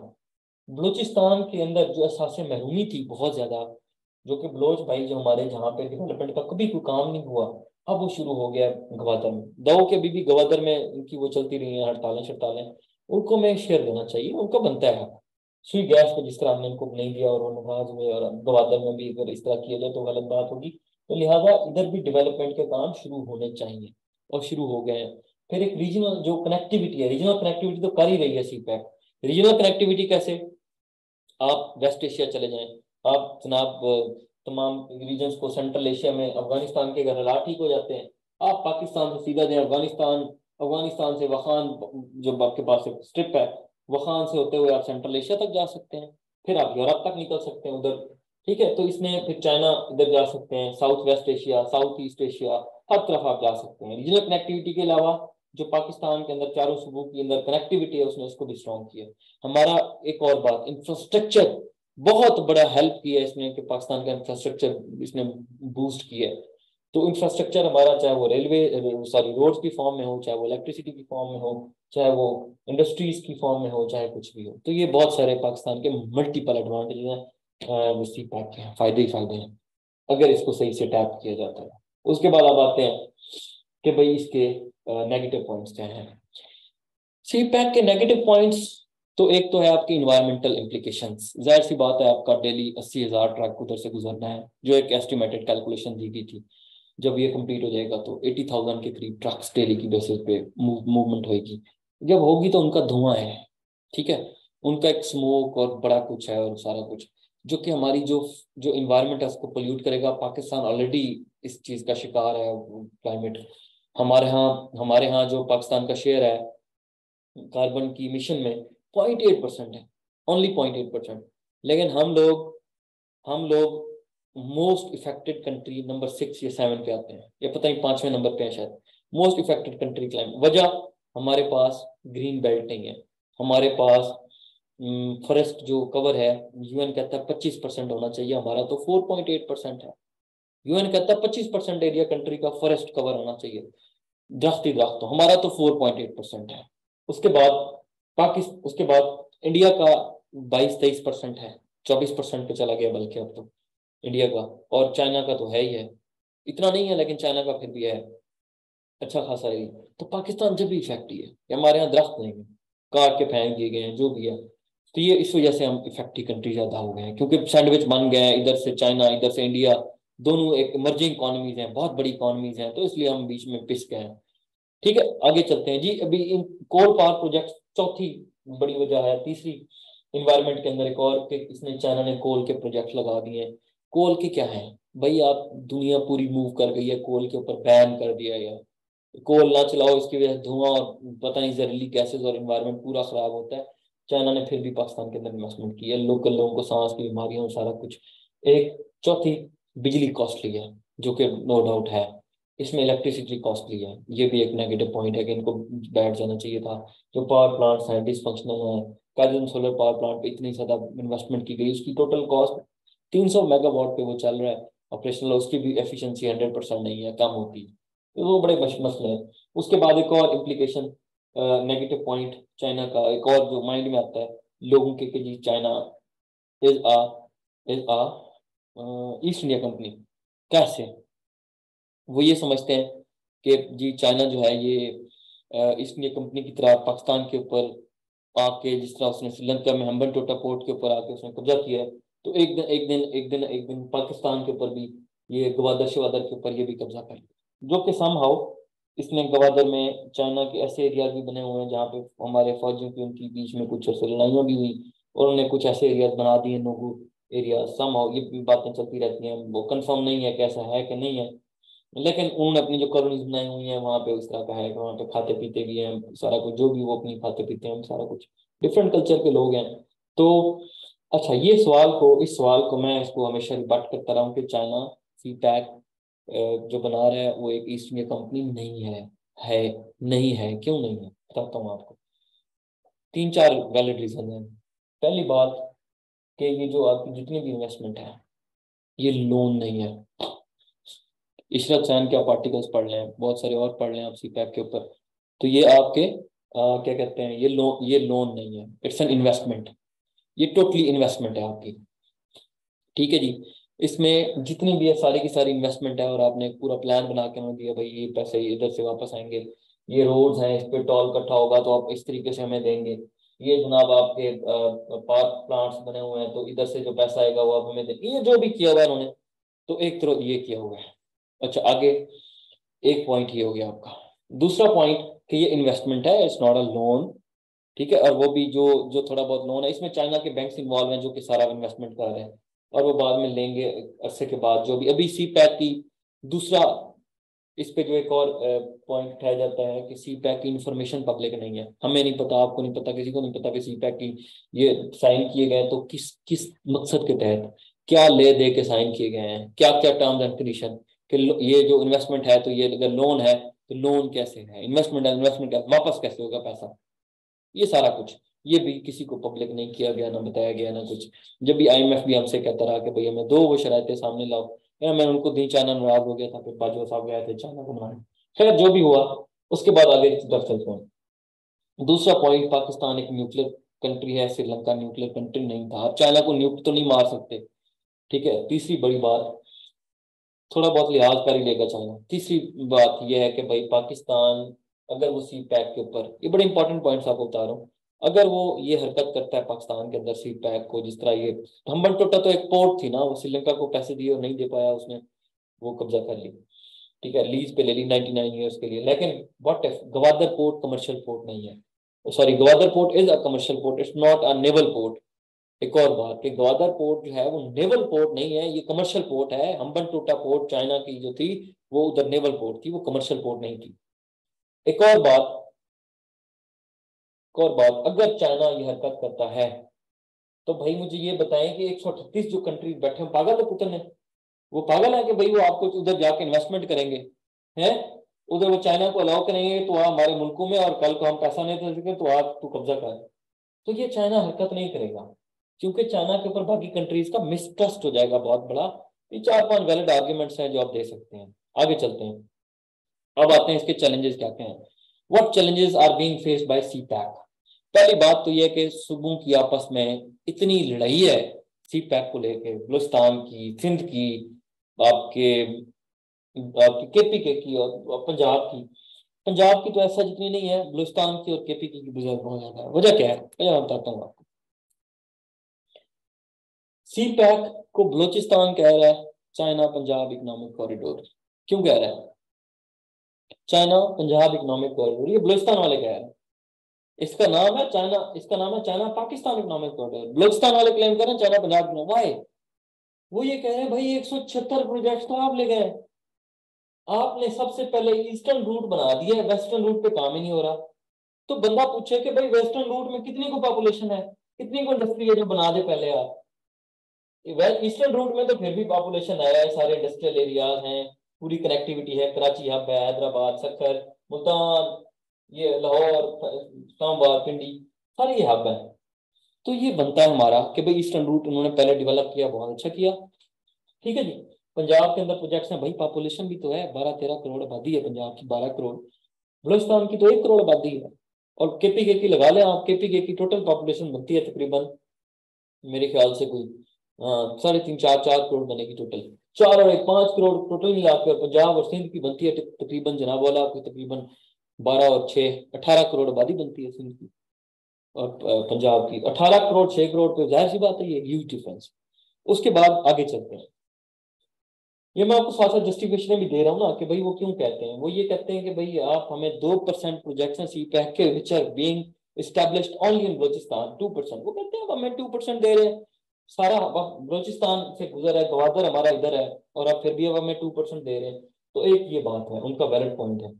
बलूचिस्तान के अंदर जो एहसास महरूमी थी बहुत ज्यादा, जो कि बलोच भाई जो हमारे जहाँ पे डेवलपमेंट का कभी कोई काम नहीं हुआ, अब वो शुरू हो गया गवादर में। दो के बीबी गवादर में इनकी वो चलती रही है हड़तालें शड़तालें, उनको मैं शेयर देना चाहिए, उनका बनता है हक। सुई गैस पे जिस तरह हमने इनको नहीं दिया और वो नाराज हुए, और गवादर में भी अगर इस तरह किया जाए तो गलत बात होगी। तो लिहाजा इधर भी डेवलपमेंट के काम शुरू होने चाहिए, और शुरू हो गए हैं। फिर एक रीजनल जो कनेक्टिविटी है, रीजनल कनेक्टिविटी तो कर ही रही है CPEC। रीजनल कनेक्टिविटी कैसे, आप वेस्ट एशिया चले जाएं, आप जनाब तमाम रीजन्स को, सेंट्रल एशिया में अफगानिस्तान के अगर हालात ठीक हो जाते हैं, आप पाकिस्तान से सीधा जाएं अफगानिस्तान, अफगानिस्तान से वखान, जो आपके पास एक स्ट्रिप है, वखान से होते हुए आप सेंट्रल एशिया तक जा सकते हैं, फिर आप यूरोप तक निकल सकते हैं उधर, ठीक है। तो इसमें फिर चाइना इधर जा सकते हैं, south west Asia, south east Asia, हर तरफ आप जा सकते हैं। रीजनल कनेक्टिविटी के अलावा जो पाकिस्तान के अंदर चारों सूबों के अंदर कनेक्टिविटी है उसने उसको भी स्ट्रॉन्ग किया। हमारा एक और बात, इंफ्रास्ट्रक्चर बहुत बड़ा हेल्प किया है इसने, कि पाकिस्तान का इंफ्रास्ट्रक्चर इसने बूस्ट किया है। तो इंफ्रास्ट्रक्चर हमारा, चाहे वो रेलवे, सॉरी रोड्स की फॉर्म में हो, चाहे वो इलेक्ट्रिसिटी की फॉर्म में हो, चाहे वो इंडस्ट्रीज की फॉर्म में हो, चाहे कुछ भी हो, तो ये बहुत सारे पाकिस्तान के मल्टीपल एडवांटेज हैं, पैक के हैं, फायदे ही फायदे हैं अगर इसको सही से टैप किया जाता है। उसके बाद अब आते हैं कि भाई इसके नेगेटिव पॉइंट्स क्या हैं। CPEC के नेगेटिव पॉइंट्स, तो एक तो है आपकी इन्वायरमेंटल इम्प्लीकेशंस। जाहिर सी बात है आपका डेली 80,000 ट्रक उधर से गुजरना है, जो एक एस्टिमेटेड कैलकुलेशन दी गई थी। जब ये कंप्लीट हो जाएगा तो 80,000 के करीब ट्रक्स डेली की बेसिस पे मूवमेंट होगी। जब होगी तो उनका धुआं है, ठीक है, उनका एक स्मोक और बड़ा कुछ है और सारा कुछ, जो कि हमारी जो जो इन्वायरमेंट है उसको पोल्यूट करेगा। पाकिस्तान ऑलरेडी इस चीज़ का शिकार है, क्लाइमेट। हमारे यहाँ जो पाकिस्तान का शेयर है कार्बन की इमिशन में 0.8% है, ओनली 0.8%। लेकिन हम लोग मोस्ट इफेक्टेड कंट्री नंबर 6 या 7 पे आते हैं, या पता नहीं 5वें नंबर पे है शायद, मोस्ट इफेक्टेड कंट्री क्लाइमेट। वजह, हमारे पास ग्रीन बेल्ट नहीं है, हमारे पास फॉरेस्ट जो कवर है, UN कहता है 25% होना चाहिए, हमारा तो 4.8% है। UN कहता है 25% एरिया कंट्री का फॉरेस्ट कवर होना चाहिए, दरख्त ही दरख्त, तो हमारा तो 4.8% है। उसके बाद उसके बाद इंडिया का 22-23% है, 24% पे चला गया बल्कि अब तो इंडिया का, और चाइना का तो है ही है, इतना नहीं है लेकिन चाइना का फिर भी है अच्छा खासा एरिया। तो पाकिस्तान जब भी इफेक्ट ही है कि हमारे यहाँ दरख्त नहीं है, काट के फेंक दिए गए हैं, जो भी है। तो ये इस वजह से हम इफेक्टिव कंट्री ज्यादा हो गए हैं, क्योंकि सैंडविच बन गए हैं, इधर से चाइना इधर से इंडिया, दोनों एक इमर्जिंग इकोनॉमीज हैं, बहुत बड़ी इकोनॉमीज हैं, तो इसलिए हम बीच में पिस गए हैं। ठीक है, आगे चलते हैं जी। अभी इन कोल पावर प्रोजेक्ट चौथी बड़ी वजह है। तीसरी, इन्वायरमेंट के अंदर एक और कि इसने, चाइना ने कोल के प्रोजेक्ट लगा दिए हैं। कोल के क्या है भाई, आप दुनिया पूरी मूव कर गई है, कोल के ऊपर बैन कर दिया है, कोल ना चलाओ, इसकी वजह से धुआं और पता नहीं जहरीली गैसेस और इन्वायरमेंट पूरा खराब होता है। चाइना ने फिर भी पाकिस्तान के अंदर इन्वेस्टमेंट की है, लोकल लोगों को सांस की बीमारियां और सारा कुछ। एक चौथी, बिजली कॉस्टली है, जो कि नो डाउट है, इसमें इलेक्ट्रिसिटी कॉस्टली है, ये भी एक नेगेटिव पॉइंट है कि इनको बैठ जाना चाहिए था। जो पावर प्लांट्स हैं डिसफंक्शनल हैं, कार्जन सोलर पावर प्लांट पे इतनी ज्यादा इन्वेस्टमेंट की गई, उसकी टोटल कॉस्ट 300 मेगावाट पे वो चल रहा है ऑपरेशनल, उसकी भी एफिशिएंसी 100% नहीं है, कम होती है। तो वो बड़े मसले हैं। उसके बाद एक और इम्प्लीकेशन, नेगेटिव पॉइंट चाइना का एक और जो माइंड में आता है, लोगों के कि जी China is a east India company. कैसे? वो ये समझते हैं कि जी चाइना जो है ये ईस्ट इंडिया कंपनी की तरह पाकिस्तान के ऊपर आके, जिस तरह उसने श्रीलंका में हम्बनटोटा पोर्ट के ऊपर आके उसने कब्जा किया है, तो एक दिन पाकिस्तान के ऊपर भी ये गवादर शवादर के ऊपर ये भी कब्जा कर लिया। जो कि समहाउ इसमें गवादर में चाइना के ऐसे एरियाज भी बने हुए हैं जहाँ पे हमारे फौजियों की उनकी बीच में कुछ ऐसे लड़ाइयाँ भी हुई, और उन्होंने कुछ ऐसे एरियाज बना दिए नोगू एरिया। समहाउ ये भी बातें चलती रहती हैं, वो कंफर्म नहीं है कि ऐसा है कि नहीं है, लेकिन उन्होंने अपनी जो कॉलोनीज बनाई हुई हैं वहाँ पे उस तरह का है कि वहाँ पे खाते पीते भी हैं, सारा कुछ जो भी वो अपनी खाते पीते हैं सारा कुछ, डिफरेंट कल्चर के लोग हैं। तो अच्छा, इस सवाल को मैं इसको हमेशा रिबट करता रहा हूँ कि चाइना सी पैक जो बना रहा है वो एक ईस्ट इंडिया कंपनी नहीं है। है नहीं है, क्यों नहीं है बताता हूँ आपको। तीन चार वैलिड रीजन हैं। पहली बात कि ये जो आपकी जितनी भी इन्वेस्टमेंट है ये लोन नहीं है। इशरत सैन के आप आर्टिकल्स पढ़ लें, बहुत सारे और पढ़ लें आप सी पैक के ऊपर, तो ये आपके क्या कहते हैं, ये लोन नहीं है, इट्स एन इन्वेस्टमेंट। ये टोटली इन्वेस्टमेंट है आपकी। ठीक है जी। इसमें जितनी भी है सारी की सारी इन्वेस्टमेंट है, और आपने एक पूरा प्लान बना के हमें दिया, भाई ये पैसे इधर से वापस आएंगे, ये रोड्स हैं इस पे टोल इकट्ठा होगा तो आप इस तरीके से हमें देंगे, ये जनाब आपके पावर प्लांट्स बने हुए हैं तो इधर से जो पैसा आएगा वो आप हमें देंगे, ये जो भी किया हुआ है उन्होंने, तो एक तरफ ये किया हुआ है। अच्छा आगे, एक पॉइंट ये हो गया आपका। दूसरा पॉइंट कि ये इन्वेस्टमेंट है, इट्स नॉट अ लोन। ठीक है, और वो भी जो जो थोड़ा बहुत लोन है, इसमें चाइना के बैंक्स इन्वॉल्व हैं जो कि सारा इन्वेस्टमेंट कर रहे हैं, और वो बाद में लेंगे अरसे के बाद जो भी। अभी सी पैक की दूसरा, इस पे जो एक और पॉइंट उठाया जाता है कि सी पैक की इंफॉर्मेशन पब्लिक नहीं है, हमें नहीं पता, आपको नहीं पता, किसी को नहीं पता कि सी पैक की ये साइन किए गए तो किस किस मकसद के तहत, क्या ले दे के साइन किए गए हैं, क्या क्या टर्म्स एंड कंडीशन, कि ये जो इन्वेस्टमेंट है तो ये अगर लोन है तो लोन कैसे है, इन्वेस्टमेंट है इन्वेस्टमेंट कैसे, वापस कैसे होगा पैसा, ये सारा कुछ ये भी किसी को पब्लिक नहीं किया गया, ना बताया गया ना कुछ। जब भी आईएमएफ भी हमसे कहता रहा कि भाई हमें दो वो शरायतें सामने लाओ, यार मैं उनको दी, चाइना नाराज हो गया था, फिर बाजवा साहब गए थे चाइना को मनाने। खैर जो भी हुआ, उसके बाद आगे की तरफ चलते हैं। दूसरा पॉइंट, पाकिस्तान एक न्यूक्लियर कंट्री है, श्रीलंका न्यूक्लियर कंट्री नहीं था, आप चाइना को न्यूक तो नहीं मार सकते। ठीक है, तीसरी बड़ी बात, थोड़ा बहुत लिहाज कर ही लेगा चाइना। तीसरी बात यह है कि भाई पाकिस्तान अगर वो सी पैक के ऊपर, ये बड़े इंपॉर्टेंट पॉइंट्स आपको बता रहा हूँ, अगर वो ये हरकत करता है पाकिस्तान के अंदर सी पैक को, जिस तरह ये हम्बनटोटा तो एक पोर्ट थी ना, वो श्रीलंका को पैसे दिए और नहीं दे पाया उसने, वो कब्जा कर ली। ठीक है, लीज पे ले ली 99 ईयर्स के लिए, लेकिन what if Gwadar port commercial port नहीं है, sorry Gwadar port is a commercial port, it's not a naval port. एक और बात कि ग्वादर पोर्ट जो है वो नेवल पोर्ट नहीं है, ये कमर्शियल पोर्ट है। हम्बनटोटा पोर्ट चाइना की जो थी वो उधर नेवल पोर्ट थी, वो कमर्शियल पोर्ट नहीं थी। एक और बात, अगर चाइना ये हरकत करता है तो भाई मुझे ये बताएं कि 138 जो कंट्री बैठे हैं, पागल है पुतन है, वो पागल है कि भाई वो आपको उधर जाके इन्वेस्टमेंट करेंगे हैं, उधर वो चाइना को अलाउ करेंगे तो आ हमारे मुल्कों में, और कल को हम पैसा नहीं दे सके तो आज तू कब्जा कर। तो ये चाइना हरकत नहीं करेगा, क्योंकि चाइना के ऊपर बाकी कंट्रीज का मिसट्रस्ट हो जाएगा बहुत बड़ा। ये चार पांच वैलिड आर्ग्यूमेंट्स हैं जो आप दे सकते हैं। आगे चलते हैं, अब आते हैं इसके चैलेंजेस क्या क्या हैं। What challenges are being faced by CPEC. पहली बात तो यह कि सूबों की आपस में इतनी लड़ाई है सी पैक को लेके, बलूचिस्तान की, सिंध की, आपके आपकी केपी की और पंजाब की तो ऐसा जितनी नहीं है, बलूचिस्तान की और केपी की बुजुर्ग बहुत ज्यादा है। वजह क्या है, वजह मैं बताता हूँ आपको। सी पैक को बलूचिस्तान कह रहा है चाइना पंजाब इकोनॉमिक कॉरिडोर। क्यों कह रहा है चाइना पंजाब इकोनॉमिक कॉरिडोर, ये बलूचिस्तान वाले कह रहे हैं। इसका नाम है चाइना, इसका नाम है China Pakistan economic corridor. Balochistan वाले क्लेम कर रहे हैं चाइना पंजाब। वाई? वो ये कह रहे हैं भाई 176 प्रोजेक्ट तो आप ले गए, आपने सबसे पहले ईस्टर्न रूट बना दिया है, वेस्टर्न रूट पे काम ही नहीं हो रहा। तो बंदा पूछे कि भाई वेस्टर्न रूट में कितनी को पॉपुलेशन है, कितनी को इंडस्ट्री है, जो बना दे पहले आप। ईस्टर्न रूट में तो फिर भी पॉपुलेशन है, सारे इंडस्ट्रियल एरियाज हैं, पूरी कनेक्टिविटी है, कराची हब है, हैदराबाद, सक्खर, मुल्तान, ये लाहौर, इस्लामाबाद, पिंडी, सारे ये हब है। तो ये बनता है हमारा कि भाई ईस्टर्न रूट उन्होंने पहले डेवलप किया, बहुत अच्छा किया। ठीक है जी। पंजाब के अंदर प्रोजेक्ट्स हैं, भाई पॉपुलेशन भी तो है, 12-13 करोड़ आबादी है पंजाब की, 12 करोड़। बलूचिस्तान की तो 1 करोड़ आबादी है। और केपीके की लगा लें आप, केपीके की टोटल पॉपुलेशन बनती है तकरीबन मेरे ख्याल से कोई 3.5 4 4 करोड़ बनेगी टोटल, 4 और 1 5 करोड़ टोटल मिला के। और पंजाब और सिंध की बनती है तकरीबन जनाब वाला कोई तकरीबन 12 और 6 18 करोड़ आबादी बनती है सिंध की, और पंजाब की 18 करोड़ 6 करोड़, तो जाहिर सी बात है ये ह्यूज डिफरेंस। उसके बाद आगे चलते हैं, ये मैं आपको साथ साथ जस्टिफिकेशन भी दे रहा हूँ ना कि भाई वो क्यों कहते हैं। वो ये कहते हैं कि भाई आप हमें 2% प्रोजेक्शन सी पैक के which are being established only in Balochistan 2%, वो कहते हैं हमें 2% दे रहे हैं, सारा बलूचिस्तान से गुजर है, गवादर हमारा इधर है, और आप फिर भी अब हमें 2% दे रहे हैं। तो एक ये बात है, उनका वैलिड पॉइंट है,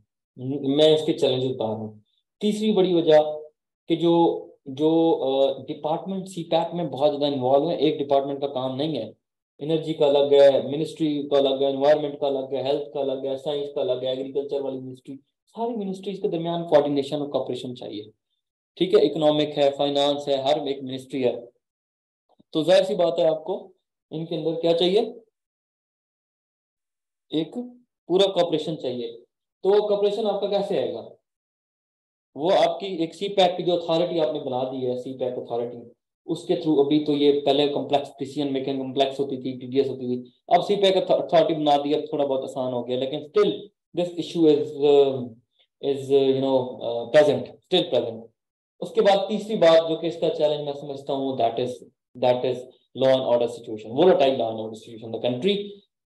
मैं इसके चैलेंज उतार रहा हूँ। तीसरी बड़ी वजह कि जो जो डिपार्टमेंट सी पैक में बहुत ज्यादा इन्वॉल्व है, एक डिपार्टमेंट का काम नहीं है, एनर्जी का अलग है, मिनिस्ट्री का अलग है, एनवायरनमेंट का अलग है, हेल्थ का अलग है, साइंस का अलग है, एग्रीकल्चर वाली मिनिस्ट्री, सारी मिनिस्ट्रीज के दरमियान कोऑर्डिनेशन और कॉपरेशन चाहिए। ठीक है, इकोनॉमिक है, फाइनेंस है, हर एक मिनिस्ट्री है, तो जाहिर सी बात है आपको इनके अंदर क्या चाहिए, एक पूरा कॉपरेशन चाहिए। तो कॉपरेशन आपका कैसे आएगा, वो आपकी एक सी पैक की जो अथॉरिटी आपने बना दी है, सी पैक अथॉरिटी, उसके थ्रू, अभी तो ये पहले कॉम्प्लेक्स डिसीजन मेकिंग कॉम्प्लेक्स होती थी, टीडीएस होती थी, अब सी पैक अथॉरिटी बना दी, अब थोड़ा बहुत आसान हो गया, लेकिन still this issue is present, still present. उसके बाद तीसरी बात जो कि इसका चैलेंज मैं समझता हूँ, that is law and order situation, volatile law and order situation the country.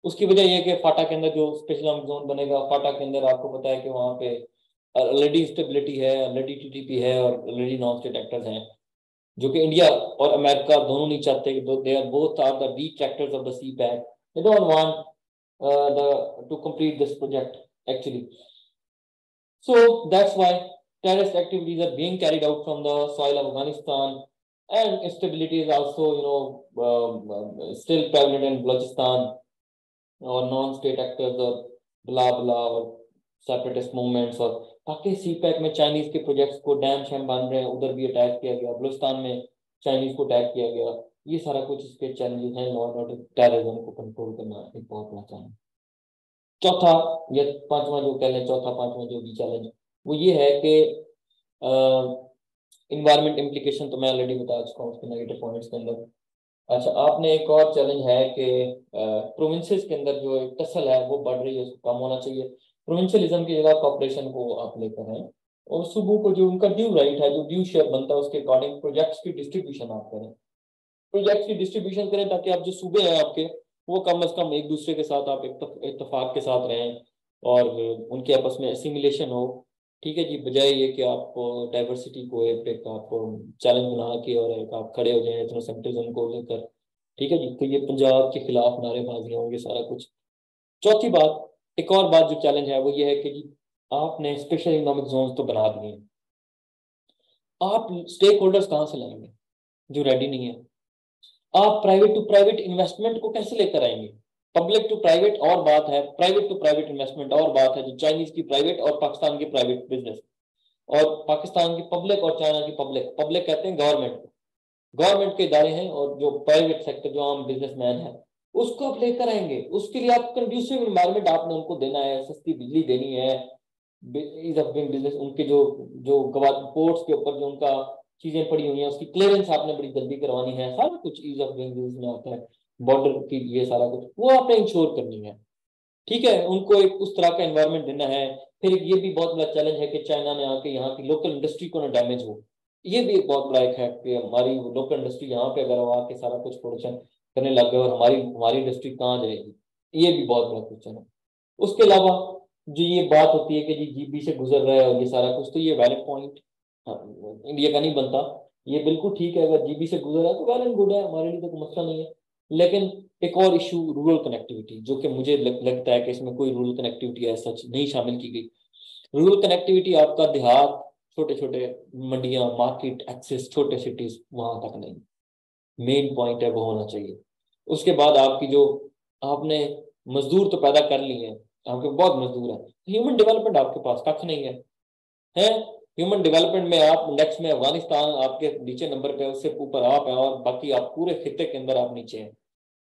उसकी वजह यह है कि फाटा के अंदर जो स्पेशल इकोनॉमिक जोन बनेगा, फाटा के अंदर आपको पता है कि वहाँ पे ऑलरेडी स्टेबिलिटी है, ऑलरेडी टीटीपी है, और ऑलरेडी नॉन स्टेट एक्टर्स हैं, जो कि इंडिया और अमेरिका दोनों नहीं चाहते कि they are both are the detractors of the CPEC, they don't want the to complete this project actually. So that's why terrorist activities are being carried out from the soil of Afghanistan, and instability is also, still prevalent in Balochistan, और non state actors और ब्ला ब्ला और separatist movements, और बाकी सी pack में Chinese के projects को dam sham बन रहे हैं, उधर भी अटैक किया गया, बलूचिस्तान में चाइनीज को अटैक किया गया, ये सारा कुछ इसके चैलेंजेस हैं, लॉ एंड ऑर्डर टेररिज्म को कंट्रोल करना एक बहुत बड़ा चैलेंज। चौथा या पांचवा जो कह लें, चौथा पांचवा जो भी चैलेंज, वो ये है कि इन्वायरमेंट इम्प्लीकेशन तो मैं ऑलरेडी बता चुका हूँ उसके नेगेटिव पॉइंट्स के अंदर। अच्छा, आपने एक और चैलेंज है कि प्रोविंसेस के अंदर जो टसल है वो बढ़ रही है, उसको कम होना चाहिए, प्रोविंशियलिज्म की जगह कॉपरेशन को आप लेकर हैं, और सूबों को जो उनका ड्यू राइट है, जो ड्यू शेयर बनता है, उसके अकॉर्डिंग प्रोजेक्ट्स की डिस्ट्रीब्यूशन आप करें, प्रोजेक्ट्स की डिस्ट्रीब्यूशन करें, ताकि आप जो सूबे हैं आपके, वो कम अज कम एक दूसरे के साथ आप इत्तेफाक के साथ रहें, और उनके आपस में एसिमिलेशन हो। ठीक है जी, बजाय ये कि आप डाइवर्सिटी को एक आप चैलेंज बना के और एक आप खड़े हो जाए एथनोसेंट्रिज्म को लेकर। ठीक है जी, तो ये पंजाब के खिलाफ नारेबाजियां होंगे सारा कुछ। चौथी बात, एक और बात जो चैलेंज है वो ये है कि जी आपने स्पेशल इकोनॉमिक जोन तो बना दिए, आप स्टेक होल्डर्स कहाँ से लाएंगे जो रेडी नहीं है, आप प्राइवेट टू प्राइवेट इन्वेस्टमेंट को कैसे लेकर आएंगे, पब्लिक टू प्राइवेट और बात है, प्राइवेट टू प्राइवेट इन्वेस्टमेंट और बात है, जो चाइनीज की प्राइवेट और पाकिस्तान की प्राइवेट बिजनेस, और पाकिस्तान की पब्लिक और चाइना की पब्लिक, पब्लिक कहते हैं गवर्नमेंट, गवर्नमेंट के इदारे हैं, और जो प्राइवेट सेक्टर जो आम बिजनेसमैन है उसको आप लेकर आएंगे, उसके लिए आप कंड्यूसिव इन्वायरमेंट आपने उनको देना है, सस्ती बिजली देनी है, इज ऑफ डूइंग बिजनेस, उनके जो जो पोर्ट्स के ऊपर जो उनका चीजें पड़ी हुई हैं उसकी क्लियरेंस आपने बड़ी जल्दी करवानी है, सारा कुछ ईज ऑफ डूइंग बिजनेस में आता है, बॉर्डर की ये सारा कुछ वो आपने इंश्योर करनी है। ठीक है, उनको एक उस तरह का एनवायरनमेंट देना है। फिर ये भी बहुत बड़ा चैलेंज है कि चाइना ने आके यहाँ की लोकल इंडस्ट्री को ना डैमेज हो, ये भी एक बहुत बड़ा एक है कि हमारी लोकल इंडस्ट्री यहाँ पे अगर आके सारा कुछ प्रोडक्शन करने लग गए, और हमारी हमारी इंडस्ट्री कहाँ जाएगी, ये भी बहुत बड़ा क्वेश्चन है। उसके अलावा जो ये बात होती है कि जी जीबी से गुजर रहा है और ये सारा कुछ, तो ये वैलिड पॉइंट इंडिया का नहीं बनता, ये बिल्कुल ठीक है, अगर जीबी से गुजर रहा है तो वेल एंड गुड है, हमारे लिए तो कोई मसला नहीं है। लेकिन एक और इशू रूरल कनेक्टिविटी, जो कि मुझे लगता है कि इसमें कोई रूरल कनेक्टिविटी है सच नहीं शामिल की गई। रूरल कनेक्टिविटी आपका देहात, छोटे छोटे मंडियां, मार्केट एक्सेस, छोटे सिटीज, वहां तक नहीं, मेन पॉइंट है वो होना चाहिए। उसके बाद आपकी जो आपने मजदूर तो पैदा कर लिए हैं, आपके बहुत मजदूर हैं, ह्यूमन डेवलपमेंट आपके पास कख नहीं है ह्यूमन डेवलपमेंट में आप इंडेक्स में अफगानिस्तान आपके नीचे नंबर पे, उससे ऊपर आप हैं, और बाकी आप पूरे खिते के अंदर आप नीचे हैं,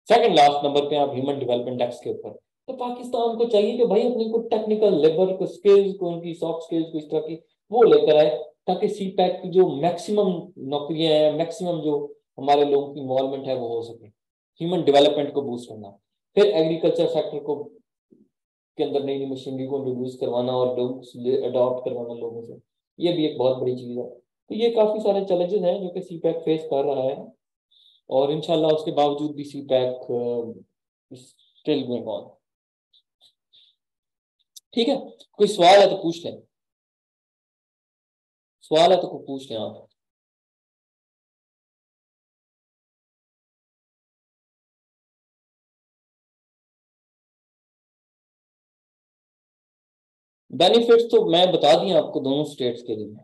सेकंड लास्ट नंबर पे आप ह्यूमन डेवलपमेंट इंडेक्स के ऊपर। तो पाकिस्तान को चाहिए कि भाई अपनी को टेक्निकल लेबर को स्किल्स को, उनकी सॉफ्ट स्किल्स को इस तरह की वो लेकर आए, ताकि सी पैक की जो मैक्सिमम नौकरियां हैं, मैक्सिमम जो हमारे लोगों की इन्वॉल्वमेंट है वो हो सके, ह्यूमन डेवलपमेंट को बूस्ट करना। फिर एग्रीकल्चर सेक्टर को के अंदर नई नई मशीनरी को इंट्रोड्यूस करवाना और लोग अडॉप्ट करवाना लोगों से, ये भी एक बहुत बड़ी चीज है। तो ये काफी सारे चैलेंजेस हैं जो कि सी पैक फेस कर रहा है, और इंशाल्लाह उसके बावजूद भी सी पैक स्टिल गोइंग ऑन। ठीक है, कोई सवाल है तो पूछ लें, सवाल है तो कोई पूछ लें आप। बेनिफिट्स तो मैं बता दिया आपको दोनों स्टेट्स के लिए,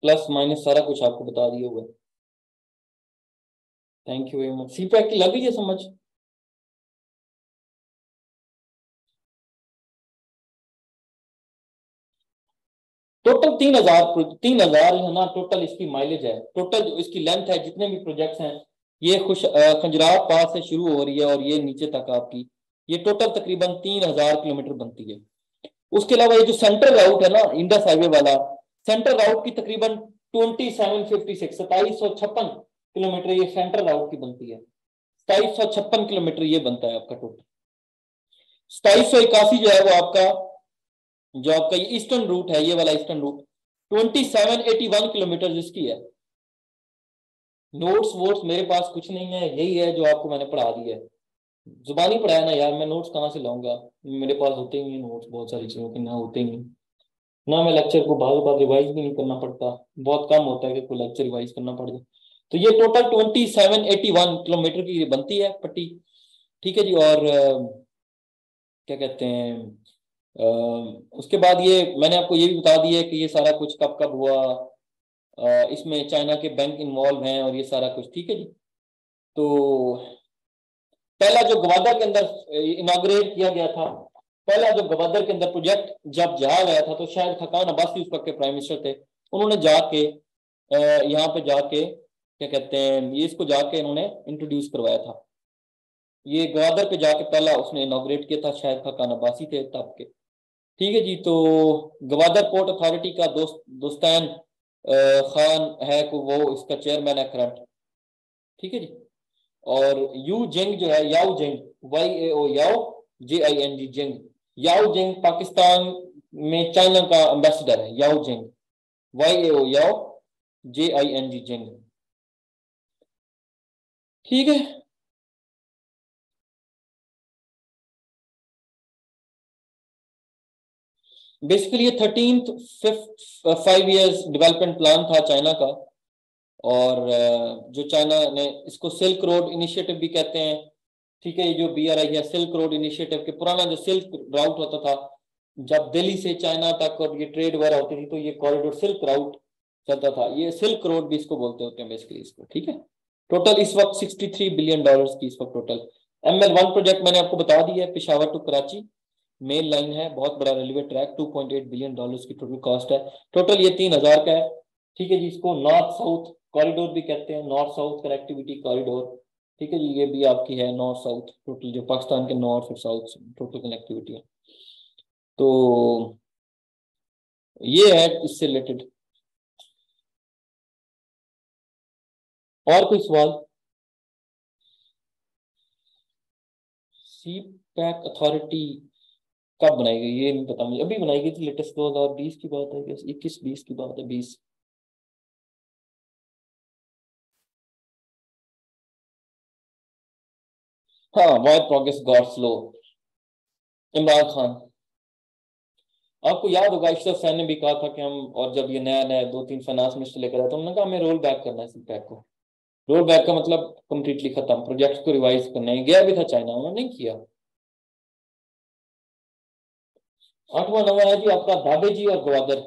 प्लस माइनस सारा कुछ आपको बता दिया हुआ है। Thank you very much. CPEC की लगी है समझ? टोटल 3,000 है ना, टोटल इसकी माइलेज है, टोटल जो इसकी लेंथ है, जितने भी प्रोजेक्ट्स हैं, ये खंजराव पास से शुरू हो रही है और ये नीचे तक आपकी, ये टोटल तकरीबन 3,000 किलोमीटर बनती है। उसके अलावा ये जो सेंट्रल राउट है ना, इंडस हाईवे वाला, सेंट्रल राउट की तकरीबन 2756 किलोमीटर ये सेंट्रल राउट की बनती है। 2756 किलोमीटर ये बनता है आपका टोटल। 2781 जो है वो आपका, जो आपका ये ईस्टर्न रूट है, ये वाला ईस्टर्न रूट 2781 किलोमीटर जिसकी है। नोट्स वोट्स मेरे पास कुछ नहीं है, यही है जो आपको मैंने पढ़ा दिया है, जुबानी पढ़ाया ना यार, मैं नोट्स कहाँ से लाऊंगा, मेरे पास होते ही नहीं नोट्स, बहुत सारी चीजों के ना होते ही नहीं ना, मैं लेक्चर को बार बार रिवाइज भी नहीं करना पड़ता, बहुत कम होता है कि कोई लेक्चर रिवाइज करना पड़ जाए। तो ये टोटल 2781 किलोमीटर की बनती है पट्टी। ठीक है जी, और क्या कहते हैं, उसके बाद ये मैंने आपको ये भी बता दिया है कि ये सारा कुछ कब कब हुआ, इसमें चाइना के बैंक इन्वॉल्व हैं और ये सारा कुछ। ठीक है जी, तो पहला जो गवादर के अंदर इनॉग्रेट किया गया था, पहला जो गवादर के अंदर प्रोजेक्ट जब जाया गया था, तो शायद खकान अब्बासी उस वक्त के प्राइम मिनिस्टर थे, उन्होंने जाके यहाँ पे जाके क्या कहते हैं, ये इसको जाके इन्होंने इंट्रोड्यूस करवाया था, ये गवादर पे जाके पहला उसने इनॉग्रेट किया था, शायद खकान अब्बासी थे तब के। ठीक है जी, तो गवादर पोर्ट अथॉरिटी का दोस्तान खान है को वो इसका चेयरमैन है करंट। ठीक है जी, और यू जेंग जो है, याओ जेंग, YAO याओ, JING जेंग, याओ जेंग पाकिस्तान में चाइना का एम्बेसडर है, याओ जेंग, YAO याओ, JING जेंग। ठीक है, बेसिकली ये 13th 5 ईयर्स डेवलपमेंट प्लान था चाइना का, और जो चाइना ने इसको सिल्क रोड इनिशिएटिव भी कहते हैं। ठीक है, ये जो BRI है, सिल्क रोड इनिशिएटिव के, पुराना जो सिल्क राउट होता था जब दिल्ली से चाइना तक और ये ट्रेड वगैरह होती थी, तो ये कॉरिडोर सिल्क राउट चलता था, ये सिल्क रोड भी इसको बोलते होते हैं बेसिकली इसको। ठीक है, टोटल इस वक्त $63 बिलियन की इस वक्त टोटल। ML1 प्रोजेक्ट मैंने आपको बता दिया है, Peshawar to Karachi main line है, बहुत बड़ा रेलवे ट्रैक, $2.8 बिलियन की टोटल कॉस्ट है। टोटल ये 3,000 का है। ठीक है जी, इसको नॉर्थ साउथ कॉरिडोर भी कहते हैं, नॉर्थ साउथ कनेक्टिविटी कॉरिडोर। ठीक है जी, ये भी आपकी है नॉर्थ साउथ, टोटल जो पाकिस्तान के नॉर्थ और साउथ टोटल कनेक्टिविटी है। तो ये है इससे रिलेटेड। और कोई सवाल? सी पैक अथॉरिटी कब बनाई गई ये नहीं पता मुझे, अभी बनाई गई थी, लेटेस्ट 2020 की बात है, 21-20 की बात है, 20। हाँ, why progress got slow, Imran Khan. आपको याद होगा इशरत सैन ने भी कहा था कि हम, और जब ये नया नया 2-3 फाइनेंस मिनिस्टर लेकर आए तो उन्होंने कहा हमें रोल बैक करना है सी पैक को। रोल बैक का मतलब कंप्लीटली खत्म, प्रोजेक्ट को रिवाइज करना है, गया भी था चाइना, उन्होंने नहीं किया। 8वां 9वां है जी आपका दादे जी और गवादर।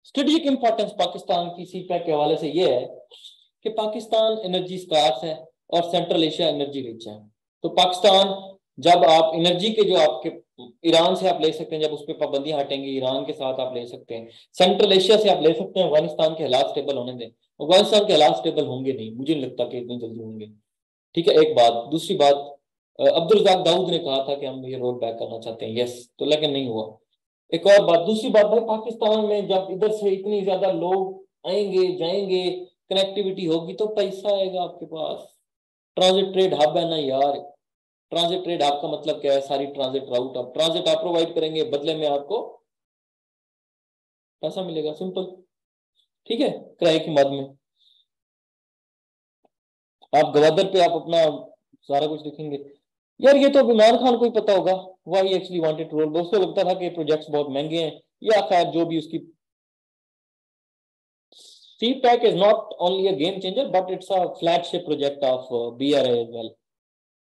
स्ट्रेटेजिक इंपॉर्टेंस पाकिस्तान की सी पैक के हवाले से ये है कि पाकिस्तान एनर्जी स्कार्स है और सेंट्रल एशिया एनर्जी रिच है। तो पाकिस्तान, जब आप एनर्जी के जो आपके ईरान से आप ले सकते हैं, जब उस पर पाबंदियां हटेंगी, ईरान के साथ आप ले सकते हैं, सेंट्रल एशिया से आप ले सकते हैं, अफगानिस्तान के हालात स्टेबल होने दें, अफगानिस्तान के हालात स्टेबल होंगे नहीं, मुझे नहीं लगता कि इतनी जल्दी होंगे। ठीक है, एक बात। दूसरी बात, अब्दुल रज़ाक दाऊद ने कहा था कि हम ये रोड बैक करना चाहते हैं, यस, तो लेकिन नहीं हुआ। एक और बात, दूसरी बात भाई, पाकिस्तान में जब इधर से इतनी ज्यादा लोग आएंगे जाएंगे, कनेक्टिविटी होगी तो पैसा आएगा आपके पास। ट्रांजिट ट्रेड हब है ना यार। ट्रांजिट ट्रेड हब का मतलब क्या है? सारी ट्रांजिट राउट, आप ट्रांजिट आप प्रोवाइड करेंगे, बदले में आपको पैसा मिलेगा, सिंपल। ठीक है, किराए की मद में। आप गवादर पे आप अपना सारा कुछ लिखेंगे। यार ये तो इमरान खान को ही पता होगा why actually wanted to roll. दोस्तों लगता था कि प्रोजेक्ट्स बहुत महंगे हैं, या खैर जो भी उसकी। CPEC is not only a game changer, but it's a flagship project of BRA as well.